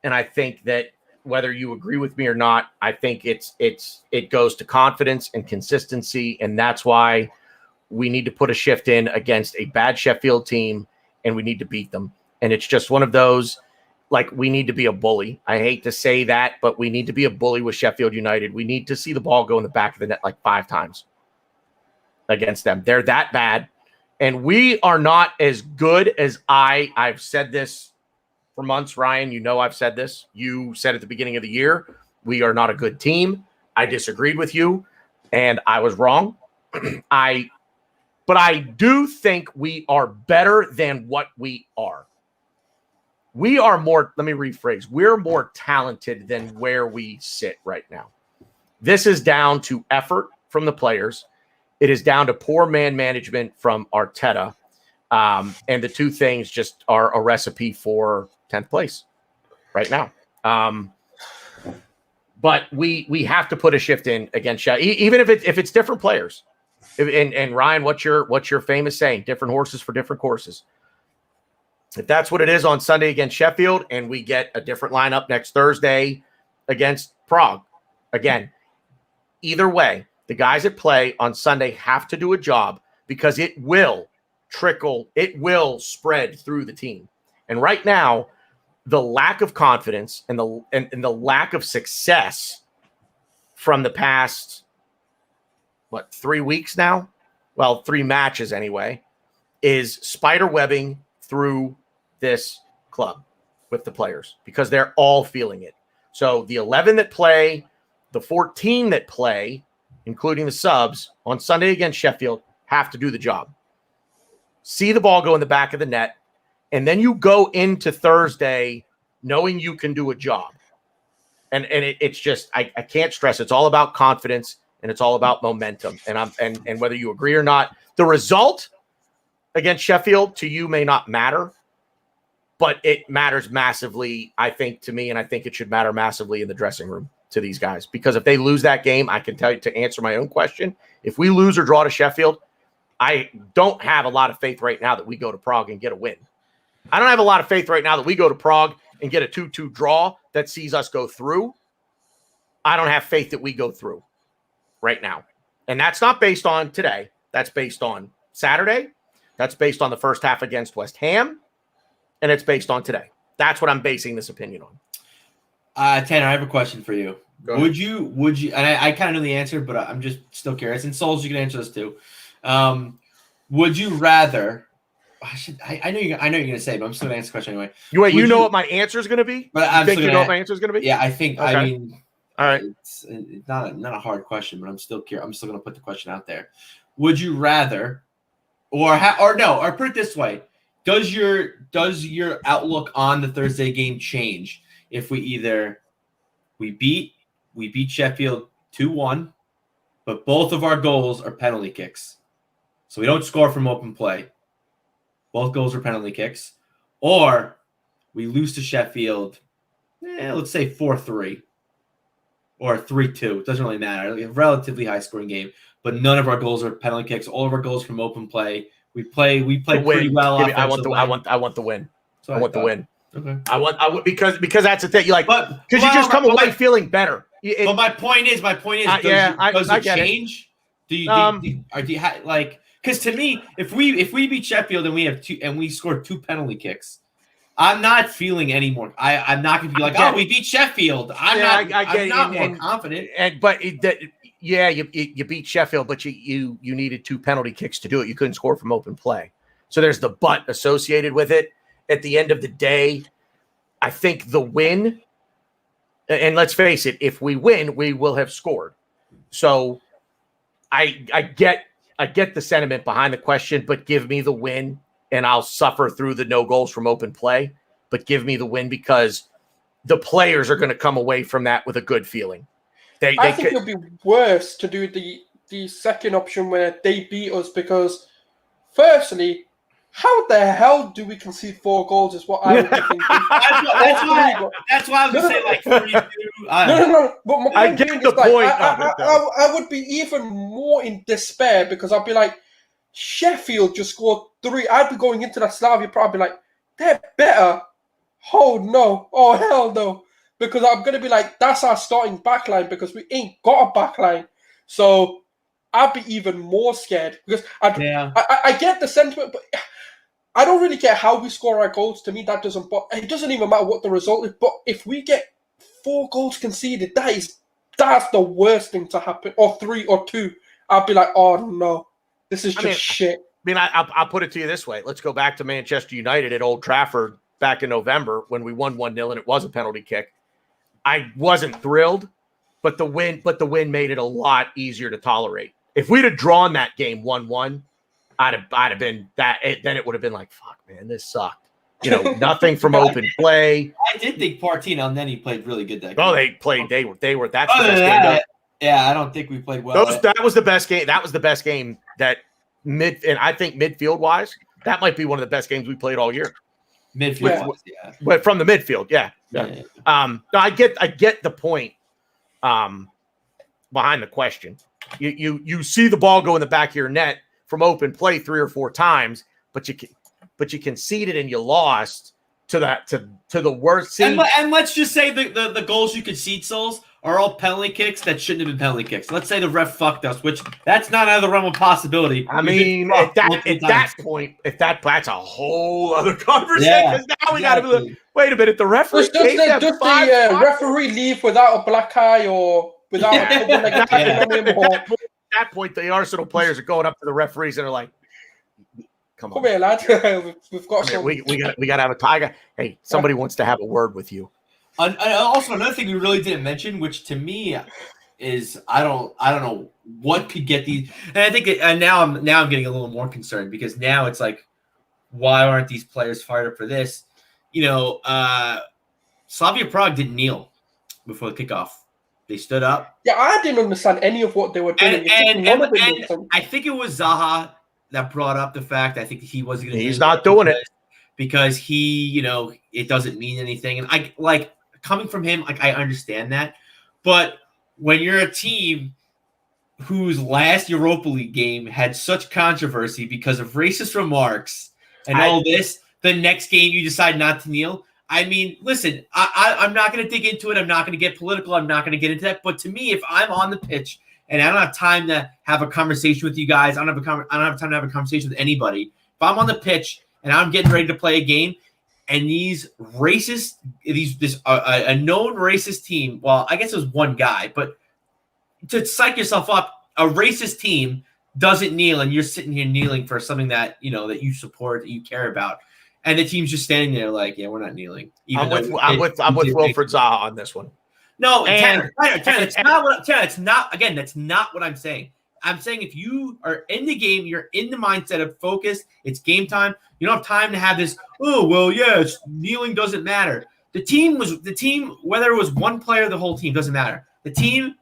And I think that whether you agree with me or not, I think it goes to confidence and consistency. And that's why we need to put a shift in against a bad Sheffield team, and we need to beat them. And it's just one of those, like, we need to be a bully. I hate to say that, but we need to be a bully with Sheffield United. We need to see the ball go in the back of the net like 5 times against them. They're that bad. And we are not as good as I've said this for months, Ryan. I've said this. You said at the beginning of the year, we are not a good team. I disagreed with you, and I was wrong. But I do think we are better than what we are. We are more, let me rephrase, we're more talented than where we sit right now. This is down to effort from the players. It is down to poor man management from Arteta. And the two things just are a recipe for 10th place right now. But we have to put a shift in against Sheffield, even if it's different players. And Ryan, what's your famous saying? Different horses for different courses. If that's what it is on Sunday against Sheffield, and we get a different lineup next Thursday against Prague, again, either way, the guys that play on Sunday have to do a job because it will spread through the team. And right now, the lack of confidence and the lack of success from the past, 3 weeks now? Well, 3 matches anyway, is spider webbing through this club with the players because they're all feeling it. So the 11 that play, the 14 that play, including the subs, on Sunday against Sheffield, have to do the job. See the ball go in the back of the net, and then you go into Thursday knowing you can do a job. And it's just, I can't stress, it's all about confidence and it's all about momentum. And whether you agree or not, the result against Sheffield to you may not matter, but it matters massively, I think, to me, and I think it should matter massively in the dressing room to these guys. Because if they lose that game, I can tell you, to answer my own question, if we lose or draw to Sheffield, I don't have a lot of faith right now that we go to Prague and get a win. I don't have a lot of faith right now that we go to Prague and get a 2-2 draw that sees us go through. I don't have faith that we go through right now. And that's not based on today. That's based on Saturday. That's based on the first half against West Ham. And it's based on today. That's what I'm basing this opinion on. Tanner, I have a question for you. Would you, and I kind of know the answer, but I'm just still curious. And Souls, you can answer this too. Would you rather, I know you're going to say, but I'm still going to answer the question anyway. You know what my answer is going to be? But I think you know what my answer is going to be? Yeah, I think, okay. I mean, all right. It's not a hard question, but I'm still curious. I'm still going to put the question out there. Would you rather, or put it this way, does your outlook on the Thursday game change if we beat Sheffield 2-1, but both of our goals are penalty kicks? So we don't score from open play. Both goals are penalty kicks. Or we lose to Sheffield, let's say 4-3 or 3-2. It doesn't really matter. A relatively high-scoring game, but none of our goals are penalty kicks. All of our goals from open play. We play pretty well. I want the win. So I want the win. Okay. I want because that's the thing. You because you just come away feeling better. But my point is, does it change? Do you because to me, if we beat Sheffield and we have we score 2 penalty kicks, I'm not feeling any more. I'm not going to be like, we beat Sheffield. I'm not more confident. You beat Sheffield, but you needed 2 penalty kicks to do it. You couldn't score from open play. So there's the but associated with it. At the end of the day, I think the win, and let's face it, if we win, we will have scored. So I get the sentiment behind the question, but give me the win, and I'll suffer through the no goals from open play. But give me the win because the players are going to come away from that with a good feeling. I think it'll be worse to do the second option where they beat us because, firstly, how the hell do we concede 4 goals is what I would be thinking. That's why I was going to say like 32. No. But I get the point of it, though. I would be even more in despair because I'd be like, Sheffield just scored 3. I'd be going into that Slavia Prague, be like, they're better. Oh, no. Oh, hell no. Because I'm going to be like, that's our starting backline because we ain't got a backline. So I'd be even more scared because I get the sentiment, but I don't really care how we score our goals. To me, that doesn't. But it doesn't even matter what the result is. But if we get 4 goals conceded, that's the worst thing to happen. Or 3 or 2, I'd be like, oh no, this is just shit. I'll put it to you this way. Let's go back to Manchester United at Old Trafford back in November when we won 1-0 and it was a penalty kick. I wasn't thrilled, but the win made it a lot easier to tolerate. If we'd have drawn that game 1-1. I'd have been that. Then it would have been like, fuck, man, this sucked. Nothing from open play. I did think Martinelli and then he played really good that game. Oh, they played. They were. That's the best game. Yeah, I don't think we played well. That was the best game. That was the best game that and I think midfield wise, that might be one of the best games we played all year. Midfield, But from the midfield, yeah. No, I get the point. behind the question. You see the ball go in the back of your net from open play 3 or 4 times, but you conceded and you lost to the worst team. And let's just say the goals you concede, Souls, are all penalty kicks that shouldn't have been penalty kicks. Let's say the ref fucked us, which that's not out of the realm of possibility. I mean, at that point, that's a whole other conversation. Because now we got to be like, wait a minute, the referee does the referee leave without a black eye or without a couple on him? Or... At that point, the Arsenal players are going up to the referees and are like, "Come on, here, lad. We've got some. We got to have a tiger. Hey, somebody wants to have a word with you." And also, another thing we really didn't mention, which to me is I don't know what could get these. And I think now I'm getting a little more concerned because now it's like, why aren't these players fired up for this? Slavia Prague didn't kneel before the kickoff. They stood up. Yeah, I didn't understand any of what they were doing. And I think it was Zaha that brought up the fact. I think he wasn't going to. He's not doing it because he, it doesn't mean anything. And I like coming from him. Like I understand that, but when you're a team whose last Europa League game had such controversy because of racist remarks and all this, the next game you decide not to kneel. I mean, listen, I'm not going to dig into it. I'm not going to get political. I'm not going to get into that. But to me, if I'm on the pitch and I don't have time to have a conversation with you guys, I don't have time to have a conversation with anybody. If I'm on the pitch and I'm getting ready to play a game, and a known racist team. Well, I guess it was one guy, but to psych yourself up, a racist team doesn't kneel, and you're sitting here kneeling for something that that you support, that you care about. And the team's just standing there like, yeah, we're not kneeling. I'm with Wilfred Zaha on this one. No, Tanner, that's not what I'm saying. I'm saying if you are in the game, you're in the mindset of focus, it's game time. You don't have time to have this, kneeling doesn't matter. The team, whether it was one player or the whole team, doesn't matter. The team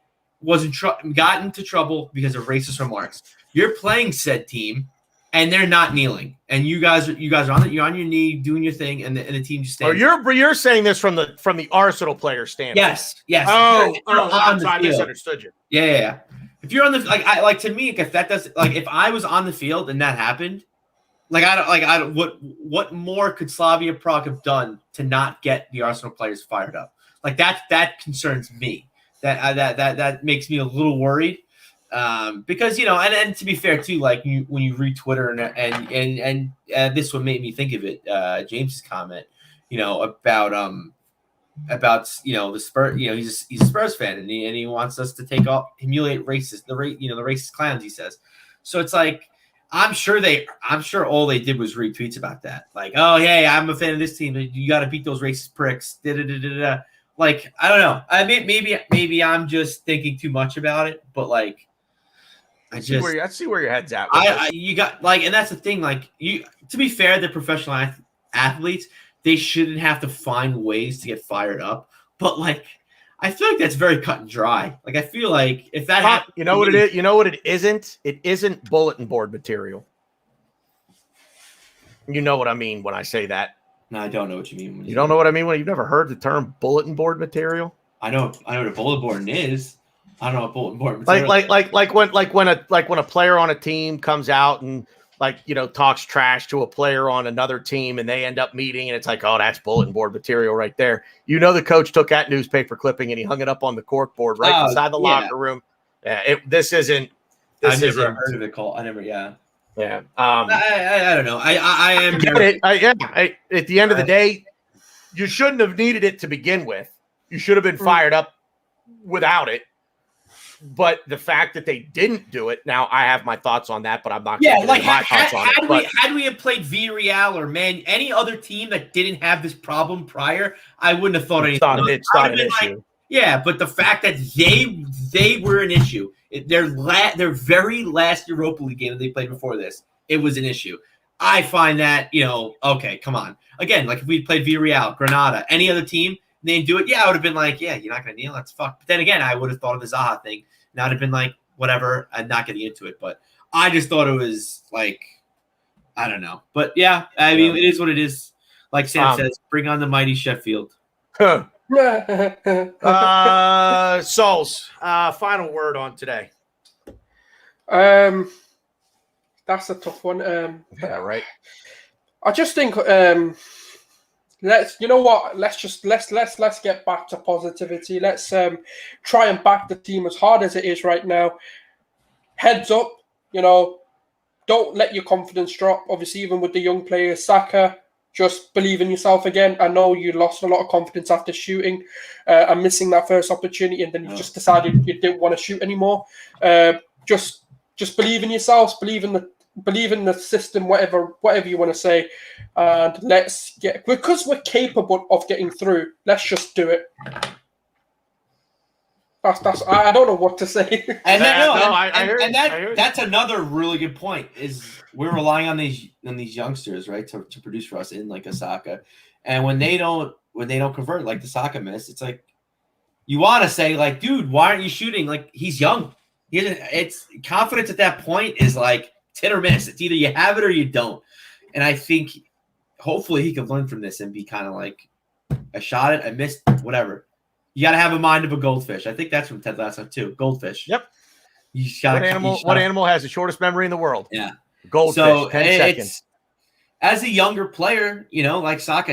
got into trouble because of racist remarks. You're playing said team. And they're not kneeling, and you guys are on your knee doing your thing, and the team just stands. You're saying this from the Arsenal player standpoint. Yes. I misunderstood you. Yeah. If you're on the to me, if that does if I was on the field and that happened, what more could Slavia Prague have done to not get the Arsenal players fired up? Like that concerns me. That makes me a little worried. Because and to be fair too, like when you read Twitter and this one made me think of it. James's comment, about the Spurs. He's a Spurs fan and he wants us to humiliate the racist clowns. He says, so it's like I'm sure all they did was retweets about that. Like, oh hey, I'm a fan of this team. You got to beat those racist pricks. Like I don't know. I mean maybe I'm just thinking too much about it, but like. I see where your head's at. You got and that's the thing. Like to be fair, the professional athletes, they shouldn't have to find ways to get fired up. But like, I feel like that's very cut and dry. Like I feel like if that happens, you know what it is. You know what it isn't. It isn't bulletin board material. You know what I mean when I say that. No, I don't know what you mean. You don't know what I mean when you've never heard the term bulletin board material. I know what a bulletin board is. I don't know what bulletin board material. Like when a player on a team comes out and talks trash to a player on another team and they end up meeting and it's like, oh, that's bulletin board material right there. The coach took that newspaper clipping and he hung it up on the cork board inside the locker room. Yeah, this isn't. I've never heard of it called. I never. Yeah. Yeah. I don't know. I am. At the end of the day, you shouldn't have needed it to begin with. You should have been fired up without it. But the fact that they didn't do it, now I have my thoughts on that, but I'm not going to my thoughts on it. Had we have played Villarreal or any other team that didn't have this problem prior, I wouldn't have thought anything. It's not an issue. But the fact that they were an issue, their very last Europa League game that they played before this, it was an issue. I find that, okay, come on. Again, like if we played Villarreal, Granada, any other team, and they didn't do it, I would have been like, yeah, you're not going to kneel, that's fuck. But then again, I would have thought of the Zaha thing, and I would have been like, whatever, I'm not getting into it. But I just thought it was like, I don't know. But yeah, I mean, it is what it is. Like Sam says, bring on the mighty Sheffield. Souls, final word on today. That's a tough one. Yeah, right. I just think let's get back to positivity. Let's try and back the team as hard as it is right now. Heads up, don't let your confidence drop. Obviously, even with the young players, Saka, just believe in yourself again. I know you lost a lot of confidence after shooting and missing that first opportunity, and then you just decided you didn't want to shoot anymore. Just believe in yourselves, believe in the system, whatever you want to say, and because we're capable of getting through. Let's just do it. I don't know what to say. That's another really good point. Is we're relying on these youngsters, right, to produce for us in like a Saka, and when they don't convert, like the Saka miss, it's like you want to say like, dude, why aren't you shooting? Like he's young. It's confidence at that point is like it's hit or miss. It's either you have it or you don't. And I think hopefully he can learn from this and be kind of like, I shot it, I missed, whatever. You got to have a mind of a goldfish. I think that's from Ted Lasso too. Goldfish. Yep. What animal has the shortest memory in the world? Yeah. Goldfish. So 10 seconds. As a younger player, like Saka,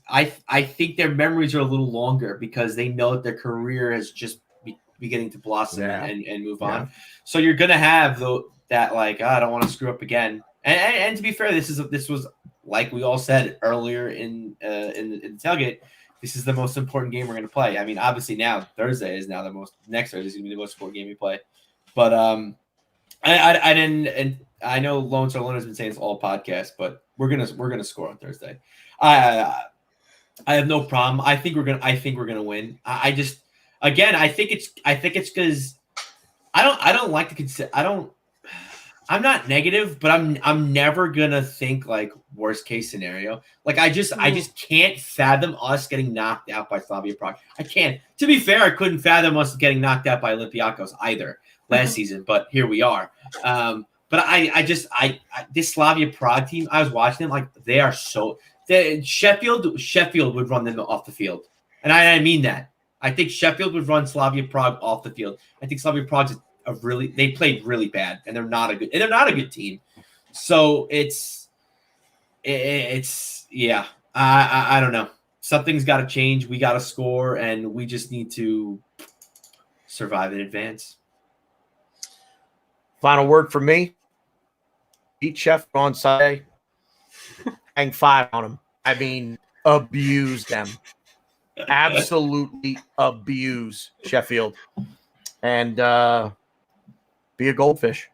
I think their memories are a little longer because they know that their career is just beginning to blossom and move on. So you're gonna have that like, I don't want to screw up again. And to be fair, this was like we all said earlier in the tailgate. This is the most important game we're going to play. I mean, obviously now Thursday is now next Thursday is going to be the most important game we play. But I didn't, and I know Lone Star Lone has been saying this all podcast, but we're gonna score on Thursday. I have no problem. I think we're gonna win. I think it's because I don't like to consider. I'm not negative, but I'm never gonna think like worst case scenario. Like I just can't fathom us getting knocked out by Slavia Prague. I can't. To be fair, I couldn't fathom us getting knocked out by Olympiacos either last season, but here we are. But this Slavia Prague team, I was watching them like they are so. Sheffield would run them off the field, and I mean that. I think Sheffield would run Slavia Prague off the field. I think Slavia Prague's they played really bad, and they're not a good team. So it's yeah. I don't know. Something's got to change. We got to score, and we just need to survive in advance. Final word for me. Beat Sheffield on Sunday. Hang 5 on them. I mean, abuse them. Absolutely abuse Sheffield. And be a goldfish.